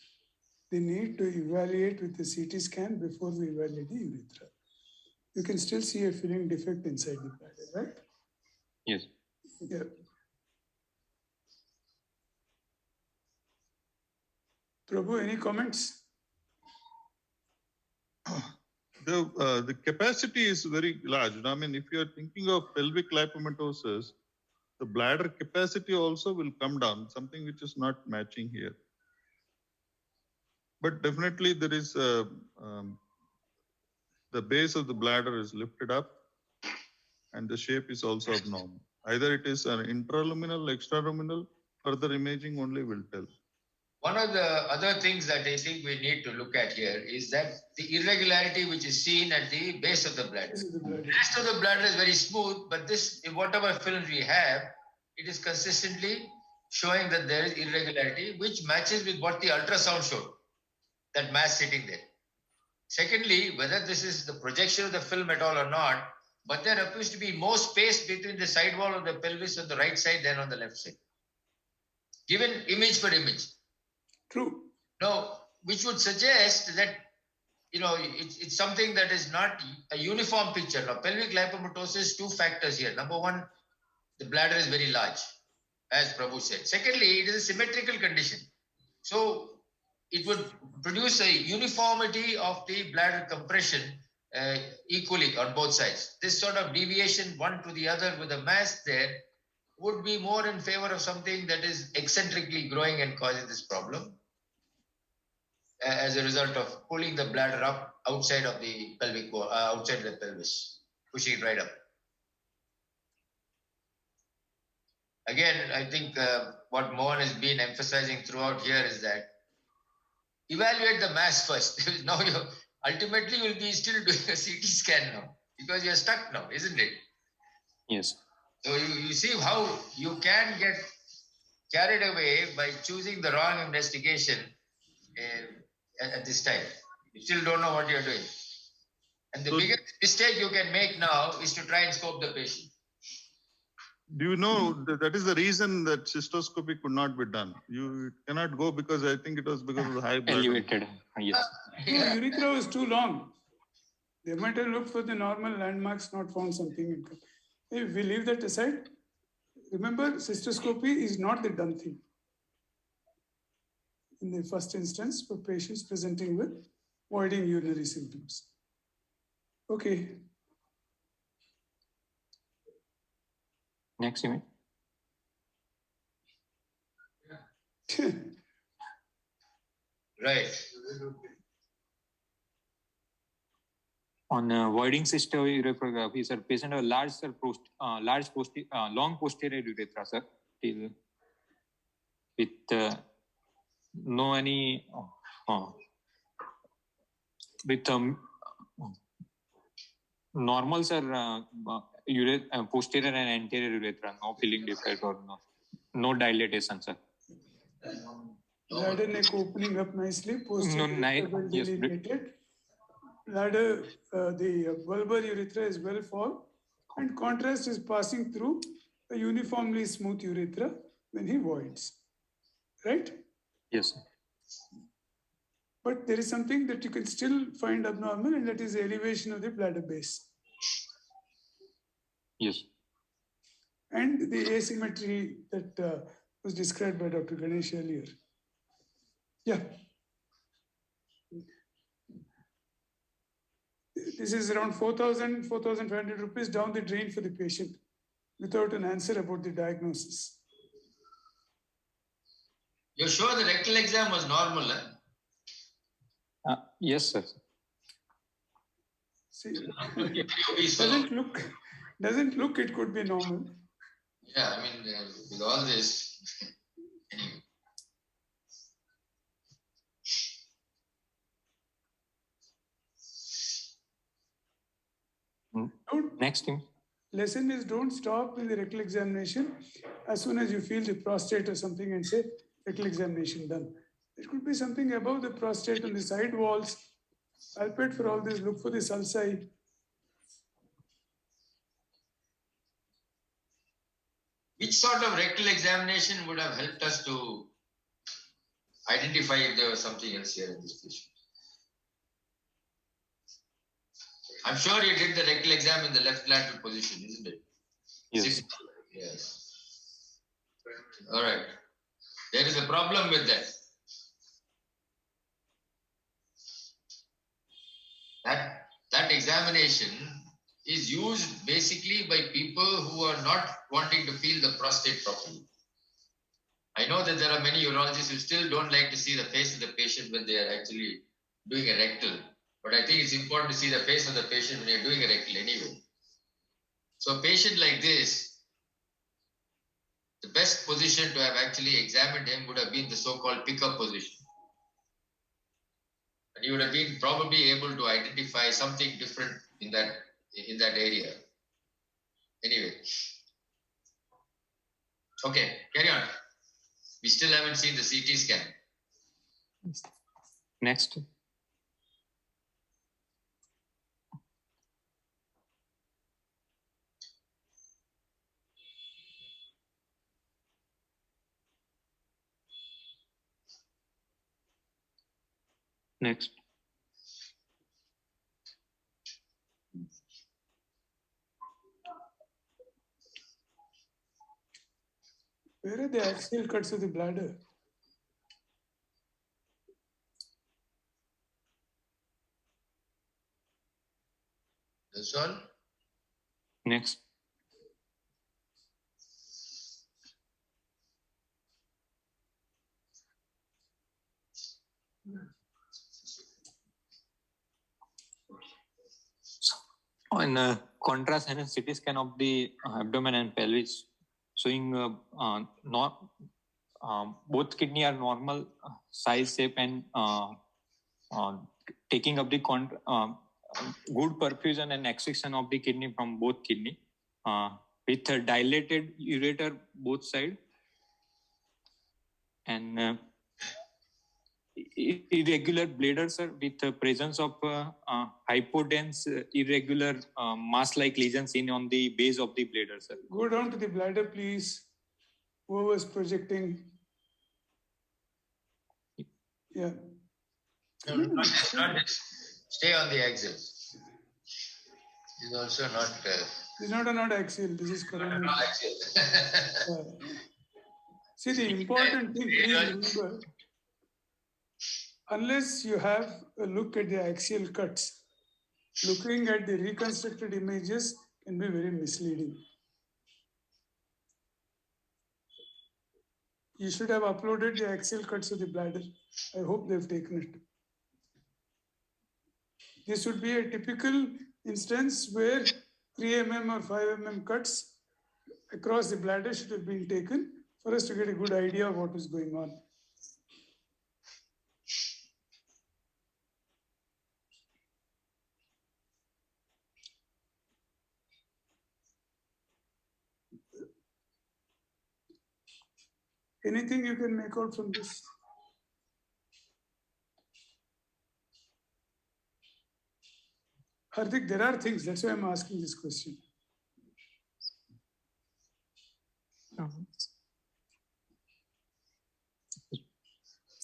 the need to evaluate with the CT scan before we evaluate the urethra. You can still see a filling defect inside the bladder, right? Yes. Yeah. Prabhu, any comments? The capacity is very large. I mean, if you are thinking of pelvic lipomatosis, the bladder capacity also will come down, something which is not matching here. But definitely there is the base of the bladder is lifted up and the shape is also abnormal. Either it is an intraluminal, extraluminal, further imaging only will tell. One of the other things that I think we need to look at here is that the irregularity which is seen at the base of the bladder. The rest of the bladder is very smooth, but this, whatever film we have, it is consistently showing that there is irregularity, which matches with what the ultrasound showed, that mass sitting there. Secondly, whether this is the projection of the film at all or not, but there appears to be more space between the side wall of the pelvis on the right side than on the left side, given image for image. True. Now, which would suggest that, it's something that is not a uniform picture. Now, pelvic lipomatosis, two factors here. Number one, the bladder is very large, as Prabhu said. Secondly, it is a symmetrical condition. So, it would produce a uniformity of the bladder compression equally on both sides. This sort of deviation one to the other with a mass there would be more in favor of something that is eccentrically growing and causing this problem as a result of pulling the bladder up outside of the pelvic wall, outside the pelvis, pushing it right up. Again, I think what Mohan has been emphasizing throughout here is that evaluate the mass first. Now ultimately you'll be still doing a CT scan now because you're stuck now, isn't it? Yes. So you see how you can get carried away by choosing the wrong investigation at this time. You still don't know what you're doing. And the biggest mistake you can make now is to try and scope the patient. Do you know that is the reason that cystoscopy could not be done? You cannot go because I think it was because of the high blood. Elevated. Yes. No, urethra was too long. They might have looked for the normal landmarks, not found something. If we leave that aside, remember, cystoscopy is not the done thing in the first instance for patients presenting with voiding urinary symptoms. Okay. Next image. Right. On voiding cystoscopy, sir, patient have large, sir, long posterior urethra, sir, till with no any with normal, sir, posterior and anterior urethra, no filling defect or no dilatation, sir. Bladder neck opening up nicely, posterior well delineated. Bladder, the bulbar urethra is well formed, and contrast is passing through a uniformly smooth urethra when he voids. Right? Yes, sir. But there is something that you can still find abnormal, and that is the elevation of the bladder base. Yes. And the asymmetry that was described by Dr. Ganesh earlier. Yeah. This is around 4,000, 4,500 rupees down the drain for the patient without an answer about the diagnosis. You're sure the rectal exam was normal? Eh? Yes, sir. See, doesn't look it could be normal. Yeah, I mean, with all this, Next thing. Lesson is don't stop in the rectal examination as soon as you feel the prostate or something and say rectal examination done. It could be something above the prostate on the side walls. Palpate for all this, look for the sulci. which sort of rectal examination would have helped us to identify if there was something else here in this patient? I'm sure you did the rectal exam in the left lateral position, isn't it? Yes. Yes. All right. There is a problem with that. That examination is used basically by people who are not wanting to feel the prostate properly. I know that there are many urologists who still don't like to see the face of the patient when they are actually doing a rectal. But I think it's important to see the face of the patient when you're doing a rectal anyway. So a patient like this, the best position to have actually examined him would have been the so-called pickup position. And you would have been probably able to identify something different in that area. Anyway. Okay, carry on. We still haven't seen the CT scan. Next. Next. Where are the axial cuts of the bladder? That's all. Next. On contrast and a CT scan of the abdomen and pelvis showing not both kidney are normal size, shape, and taking up the good perfusion and extraction of the kidney from both kidney with a dilated ureter both side and irregular bladder, sir, with the presence of hypodense irregular mass-like lesions seen on the base of the bladder, sir. Go down to the bladder, please. Whoever's projecting. Yeah. No, not stay on the axis. It's also not. This is not axial. This is coronal. Not axial. See, the important thing, please remember, unless you have a look at the axial cuts, looking at the reconstructed images can be very misleading. You should have uploaded the axial cuts of the bladder. I hope they've taken it. This would be a typical instance where 3 mm or 5 mm cuts across the bladder should have been taken for us to get a good idea of what is going on. Anything you can make out from this? Hardik, there are things, that's why I'm asking this question.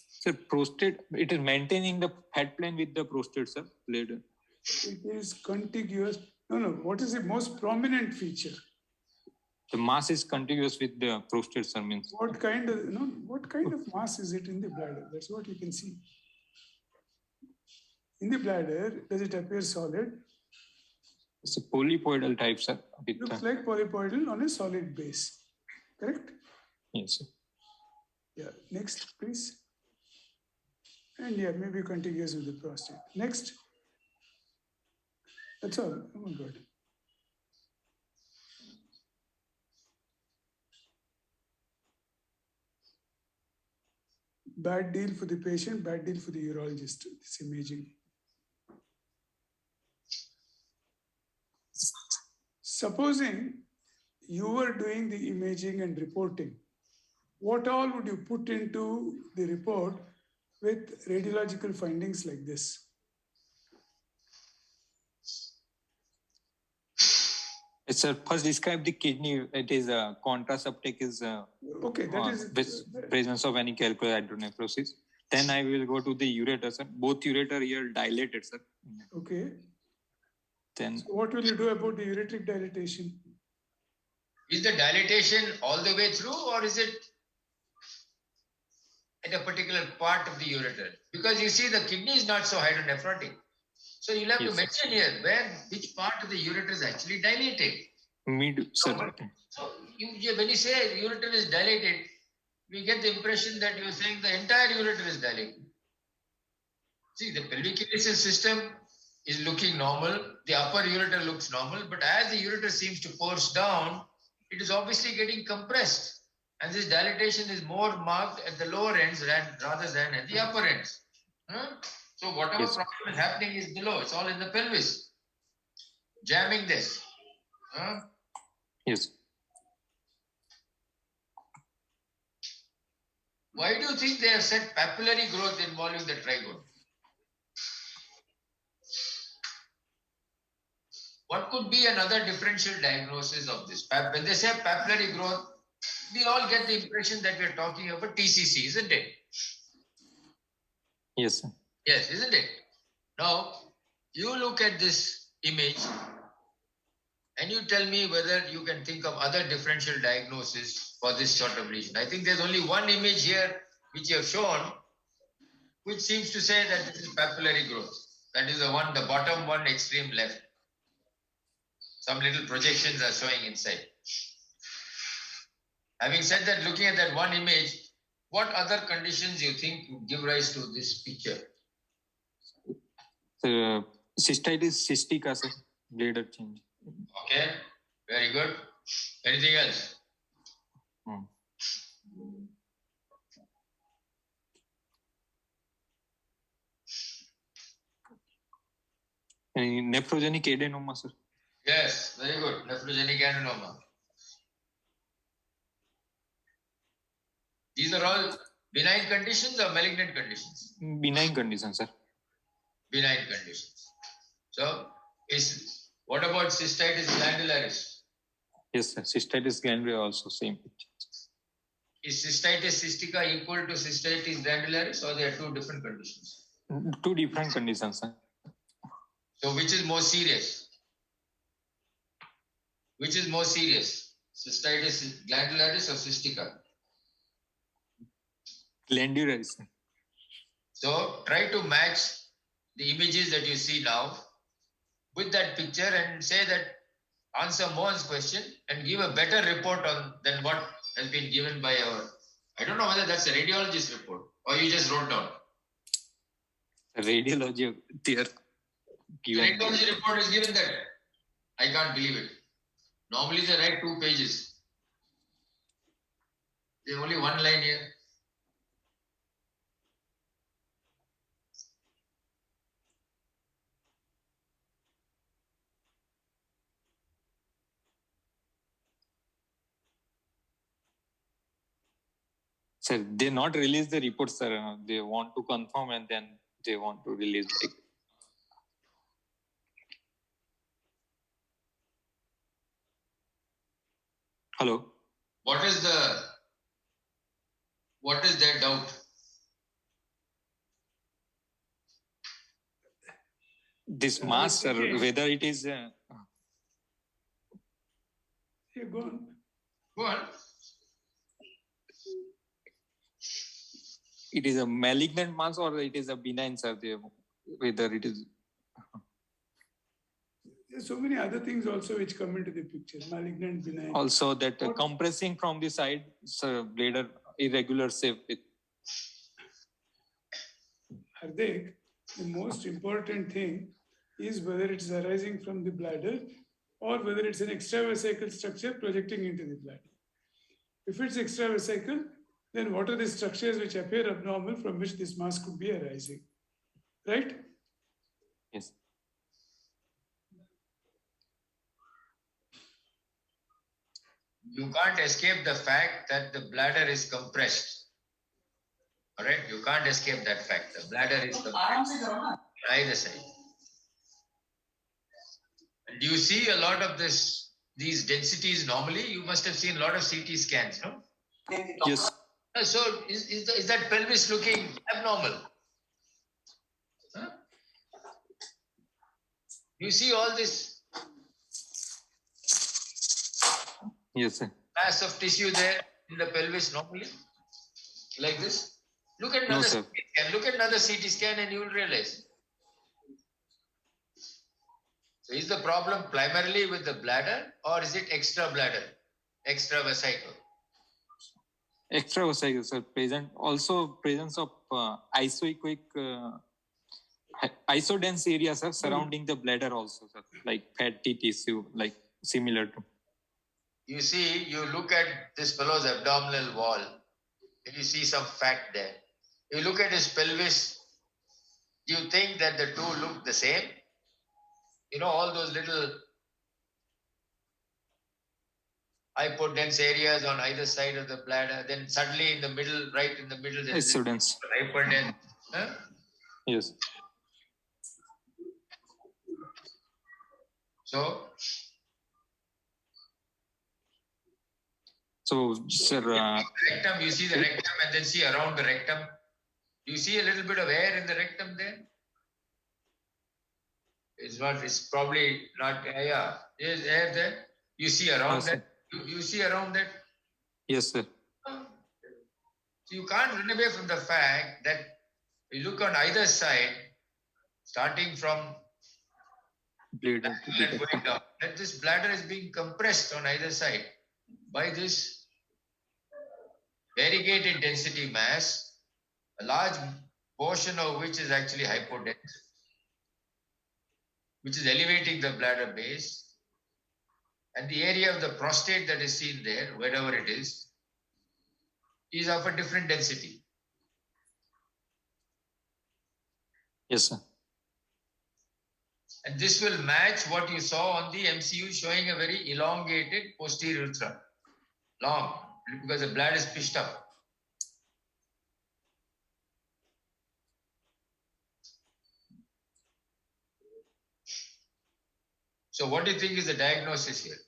Sir, prostate, it is maintaining the head plane with the prostate, sir, bladder. It is contiguous. No, what is the most prominent feature? The mass is contiguous with the prostate, sir, means. What kind of mass is it in the bladder? That's what you can see. In the bladder, does it appear solid? It's a polypoidal type, sir. Looks like polypoidal on a solid base. Correct? Yes, sir. Yeah. Next, please. And yeah, maybe contiguous with the prostate. Next. That's all. Oh my God. Bad deal for the patient, bad deal for the urologist, this imaging. Supposing you were doing the imaging and reporting, what all would you put into the report with radiological findings like this? Yes, sir. First, describe the kidney. It is contrast uptake is okay. That is with presence of any calculus hydronephrosis. Then I will go to the ureter, sir. Both ureter here dilated, sir. Okay. Then so what will you do about the ureteric dilatation? Is the dilatation all the way through, or is it at a particular part of the ureter? Because you see, the kidney is not so hydronephrotic. So you'll have to mention here which part of the ureter is actually dilated. Sir. So when you say ureter is dilated, we get the impression that you're saying the entire ureter is dilated. See, the pelvic ileal system is looking normal. The upper ureter looks normal, but as the ureter seems to force down, it is obviously getting compressed. And this dilatation is more marked at the lower ends rather than at the upper ends. So whatever problem is happening is below. It's all in the pelvis. Jamming this. Yes. Why do you think they have said papillary growth involving the trigone? What could be another differential diagnosis of this? When they say papillary growth, we all get the impression that we are talking about TCC, isn't it? Yes, sir. Yes, isn't it? Now, you look at this image and you tell me whether you can think of other differential diagnosis for this sort of lesion. I think there's only one image here which you have shown, which seems to say that this is papillary growth. That is the one, the bottom one, extreme left. Some little projections are showing inside. Having said that, looking at that one image, what other conditions you think would give rise to this picture? Cystitis cystica, sir. Bladder change. Okay, very good. Anything else? Any nephrogenic adenoma, sir. Yes, very good. Nephrogenic adenoma. These are all benign conditions or malignant conditions? Benign condition, sir. Benign conditions. So, what about cystitis glandularis? Yes, sir. Cystitis glandularis also same picture. Is cystitis cystica equal to cystitis glandularis, or they are two different conditions? Two different conditions, sir. So, which is more serious? Which is more serious? Cystitis glandularis or cystica? Glandularis, sir. So, try to match the images that you see now with that picture and say that, answer Mohan's question and give a better report than what has been given by I don't know whether that's a radiologist report or you just wrote down. Radiology, there. The radiology report is given that. I can't believe it. Normally they write 2 pages. There's only one line here. Sir, they not release the report, sir. They want to confirm and then they want to release. Hello. What is their doubt? This mass, sir, whether it is. Yeah, go on. Go on. It is a malignant mass or it is a benign, sir. Whether it is. There's so many other things also which come into the picture, malignant, benign. Also that compressing from the side, sir, bladder irregular shape. Hardik, the most important thing is whether it's arising from the bladder or whether it's an extravesical structure projecting into the bladder. If it's extravesical, then what are the structures which appear abnormal from which this mass could be arising? Right? Yes. You can't escape the fact that the bladder is compressed. All right? You can't escape that fact. The bladder is compressed on either side. And do you see a lot of these densities normally? You must have seen a lot of CT scans, no? Yes. So is that pelvis looking abnormal? Huh? You see all this Yes, sir. mass of tissue there in the pelvis normally? Like this? Look at No, another sir. CT scan. Look at another CT scan and you will realize. So is the problem primarily with the bladder or is it extra bladder, extravesical? Extravesical, sir. Presence of isoequic, isodense areas, sir, surrounding the bladder also, sir. Like fatty tissue, like similar to. You see, you look at this fellow's abdominal wall and you see some fat there. You look at his pelvis, do you think that the two look the same? You know, all those little hypodense areas on either side of the bladder. Then suddenly in the middle, right in the middle, there is Students. hyperdense. Huh? Yes. So, Sir, rectum, you see the rectum and then see around the rectum. You see a little bit of air in the rectum there? It's probably not, yeah. There's air there. You see around that? You see around that? Yes, sir. So you can't run away from the fact that you look on either side, starting from Bladder. and going down, that this bladder is being compressed on either side by this variegated density mass, a large portion of which is actually hypodense, which is elevating the bladder base, and the area of the prostate that is seen there, wherever it is of a different density. Yes, sir. And this will match what you saw on the MCU, showing a very elongated posterior urethra. Long, because the bladder is pushed up. So what do you think is the diagnosis here?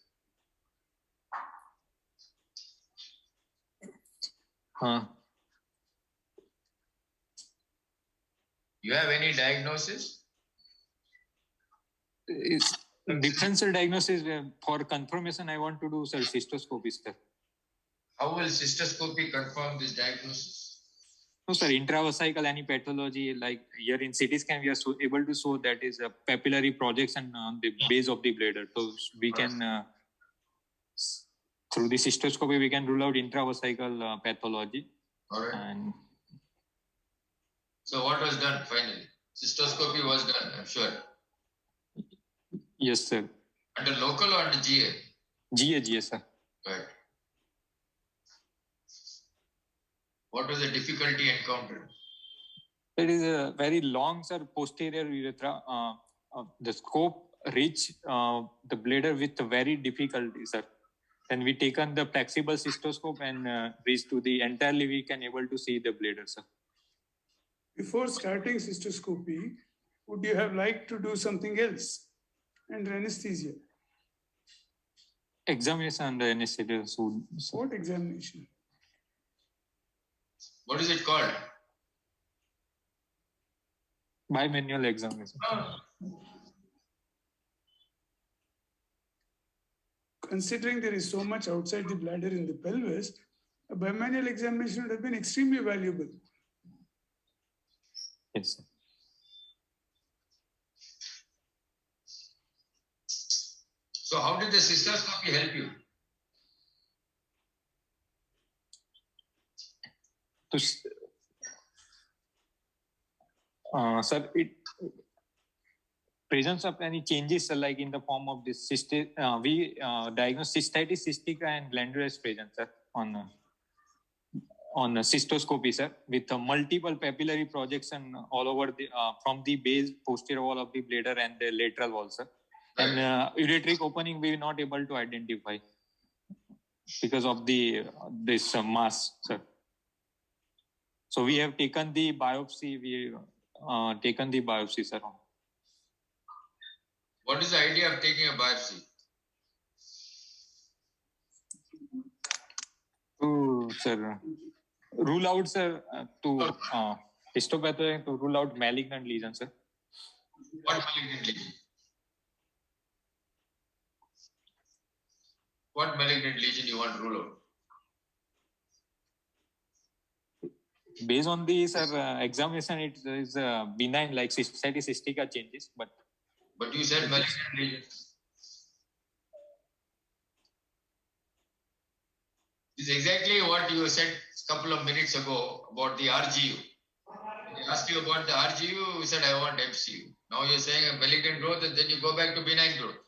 You have any diagnosis? It's differential diagnosis for confirmation. I want to do, sir, cystoscopy, sir. How will cystoscopy confirm this diagnosis? No, sir, intravesical any pathology, like here in CT scan, we are able to show that is a papillary projection on the base of the bladder. So we can, through the cystoscopy, we can rule out intravesical pathology. All right. And so what was done finally? Cystoscopy was done, I'm sure. Yes, sir. Under local or under GA? GA, sir. Right. What was the difficulty encountered? It is a very long, sir, posterior urethra. The scope reach the bladder with very difficulty, sir. And we taken the flexible cystoscope and reached to the entirely we can able to see the bladder, sir. Before starting cystoscopy, would you have liked to do something else under anesthesia? Examination under anesthesia. What examination? What is it called? Bimanual examination. Considering there is so much outside the bladder in the pelvis, a bimanual examination would have been extremely valuable. Yes, sir. So how did the cystoscopy help you? Sir, it presence of any changes like in the form of this we diagnose cystitis cystica and glandulous presence, sir, on cystoscopy, sir, with multiple papillary projection all over the from the base posterior wall of the bladder and the lateral wall, sir. And ureteric opening we are not able to identify because of this mass, sir. So we have taken the biopsy. Taken the biopsy, sir. What is the idea of taking a biopsy? To, sir, rule out, sir, to histopathology to rule out malignant lesion, sir. What malignant lesion? What malignant lesion you want to rule out? Based on the, sir, examination, it is benign, like cystitis cystica changes, but you said malignant lesion. This is exactly what you said a couple of minutes ago about the RGU. I asked you about the RGU, you said I want MCU. Now you're saying a malignant growth and then you go back to benign growth.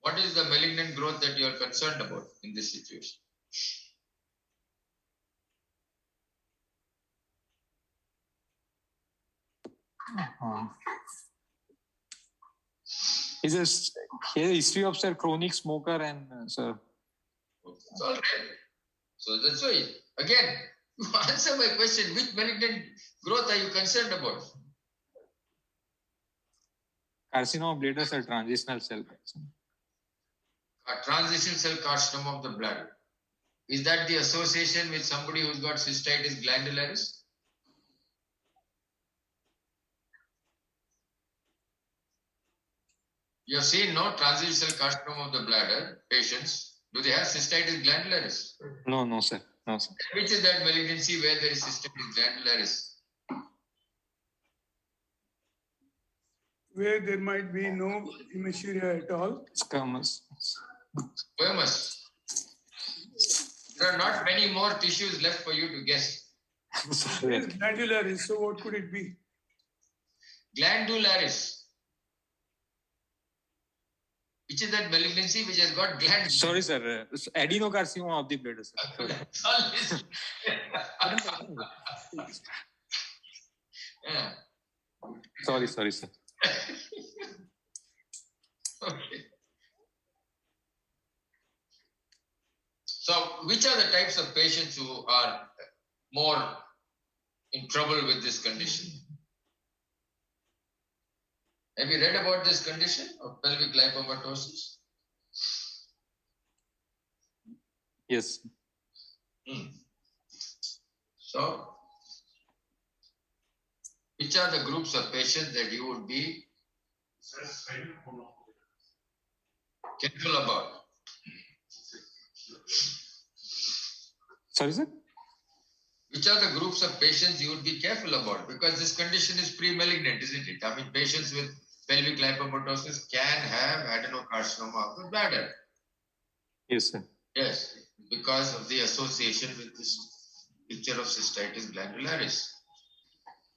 What is the malignant growth that you are concerned about in this situation? He's he has a history of, sir, chronic smoker and, sir. It's all right. So that's why, again, you answer my question. Which malignant growth are you concerned about? Carcinoma of bladder, sir, transitional cell carcinoma. A transition cell carcinoma of the bladder. Is that the association with somebody who's got cystitis glandularis? You have seen no transition cell carcinoma of the bladder patients. Do they have cystitis glandularis? No, sir. No, sir. Which is that malignancy where there is cystitis glandularis? Where there might be no hematuria at all. Squamous. Squamous. There are not many more tissues left for you to guess. It is glandularis, so what could it be? Glandularis. Which is that malignancy which has got gland? Sorry, sir. Adenocarcinoma of the bladder, sir. Yeah. Sorry, sir. Okay. So, which are the types of patients who are more in trouble with this condition? Have you read about this condition of pelvic lipomatosis? Yes. So, which are the groups of patients that you would be careful about? Sorry, sir? Which are the groups of patients you would be careful about? Because this condition is pre-malignant, isn't it? I mean, patients with pelvic lipomatosis can have adenocarcinoma of the bladder. Yes, sir. Yes, because of the association with this picture of cystitis glandularis.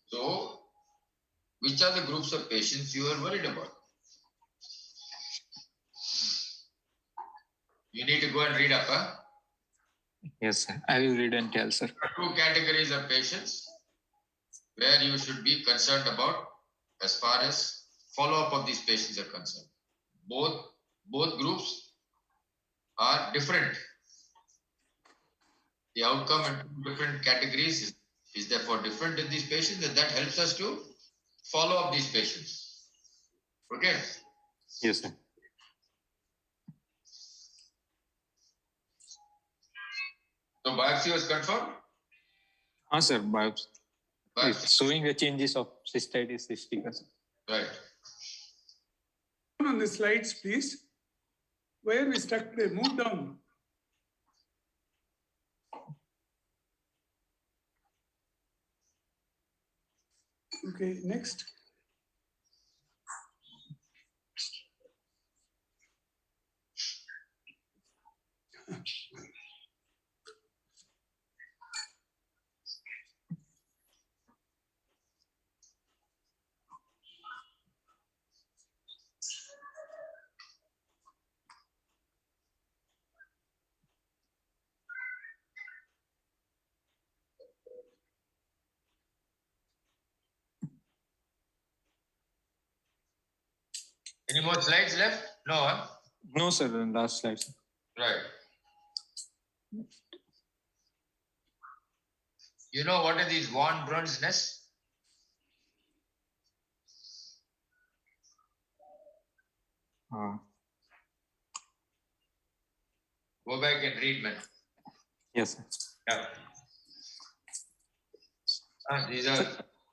So, which are the groups of patients you are worried about? You need to go and read up, huh? Yes, sir. I will read and tell, sir. There are two categories of patients where you should be concerned about as far as follow-up of these patients are concerned. Both groups are different. The outcome in different categories is therefore different in these patients, and that helps us to follow up these patients. Okay? Yes, sir. So biopsy was confirmed? Sir, biopsy. Biopsy. It's showing the changes of cystitis cystica. Right. On the slides, please. Where we stuck there, move down. Okay, next. Any more slides left? No, huh? No, sir. Last slide, sir. Right. You know what are these Von Brunn's nests? Go back and read, man. Yes, sir. Yeah. These are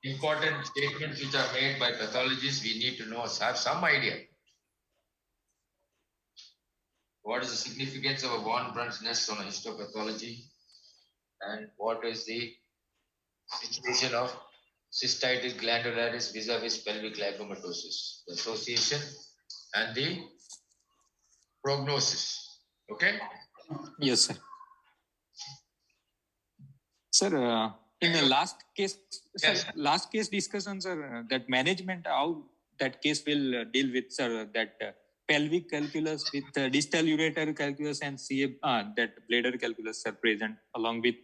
important statements which are made by pathologists. We need to know, have some idea. What is the significance of a Von Brunn's nest on a histopathology? And what is the situation of cystitis glandularis vis-a-vis pelvic lipomatosis? The association and the prognosis. Okay? Yes, sir. Sir, in the last case, Yes. sir, last case discussion, sir, that management, how that case will deal with, sir, that pelvic calculus with distal ureter calculus and that bladder calculus are present along with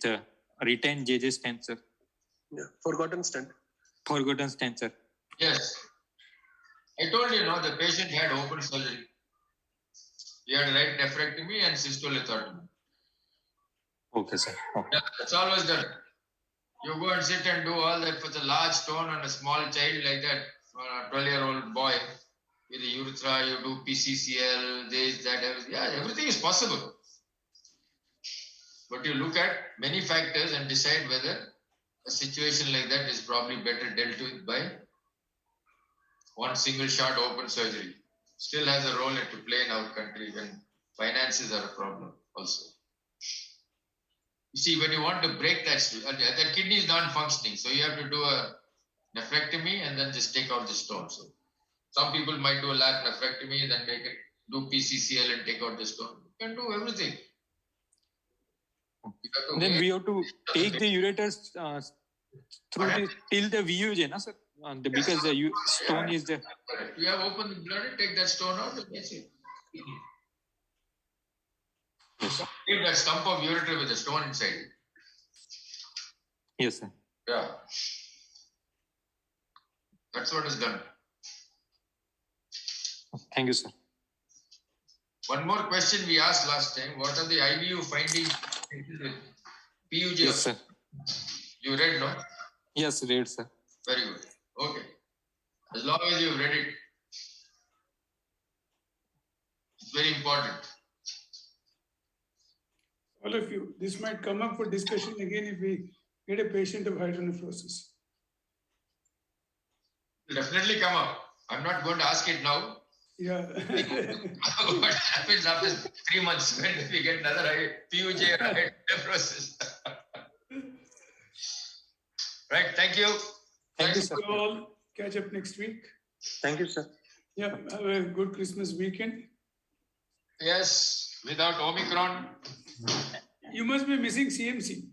retained JJ stent, sir. Yeah, forgotten stent. Forgotten stent, sir. Yes. I told you, no, the patient had open surgery. He had right nephrectomy and cystolectomy. Okay, sir. Okay. Yeah, that's all was done. You go and sit and do all that for the large stone on a small child like that, for a 12-year-old boy with a urethra, you do PCCL, this, that, everything. Yeah, everything is possible. But you look at many factors and decide whether a situation like that is probably better dealt with by one single shot open surgery. Still has a role to play in our country when finances are a problem also. You see, when you want to break that, the kidney is non-functioning, so you have to do a nephrectomy and then just take out the stone. So some people might do a lap nephrectomy, then make it do PCCL and take out the stone. You can do everything. Then we have to take the ureters through the, till the VUJ, na, sir? Because the stone is there. Correct. You have opened the blood, take that stone out, and that's it. Leave that stump of ureter with a stone inside it. Yes, sir. Yeah. That's what is done. Thank you, sir. One more question we asked last time. What are the IVU findings with PUJ? Yes, sir. You read, no? Yes, read, sir. Very good. Okay. As long as you've read it, it's very important. All of you, this might come up for discussion again if we get a patient of hydronephrosis. It'll definitely come up. I'm not going to ask it now. Yeah. What happens after 3 months when we get another PUJ or hydronephrosis? Right. Thank you. Thank you, Thanks. sir. You all catch up next week. Thank you, sir. Yeah, have a good Christmas weekend. Yes, without Omicron. You must be missing CMC.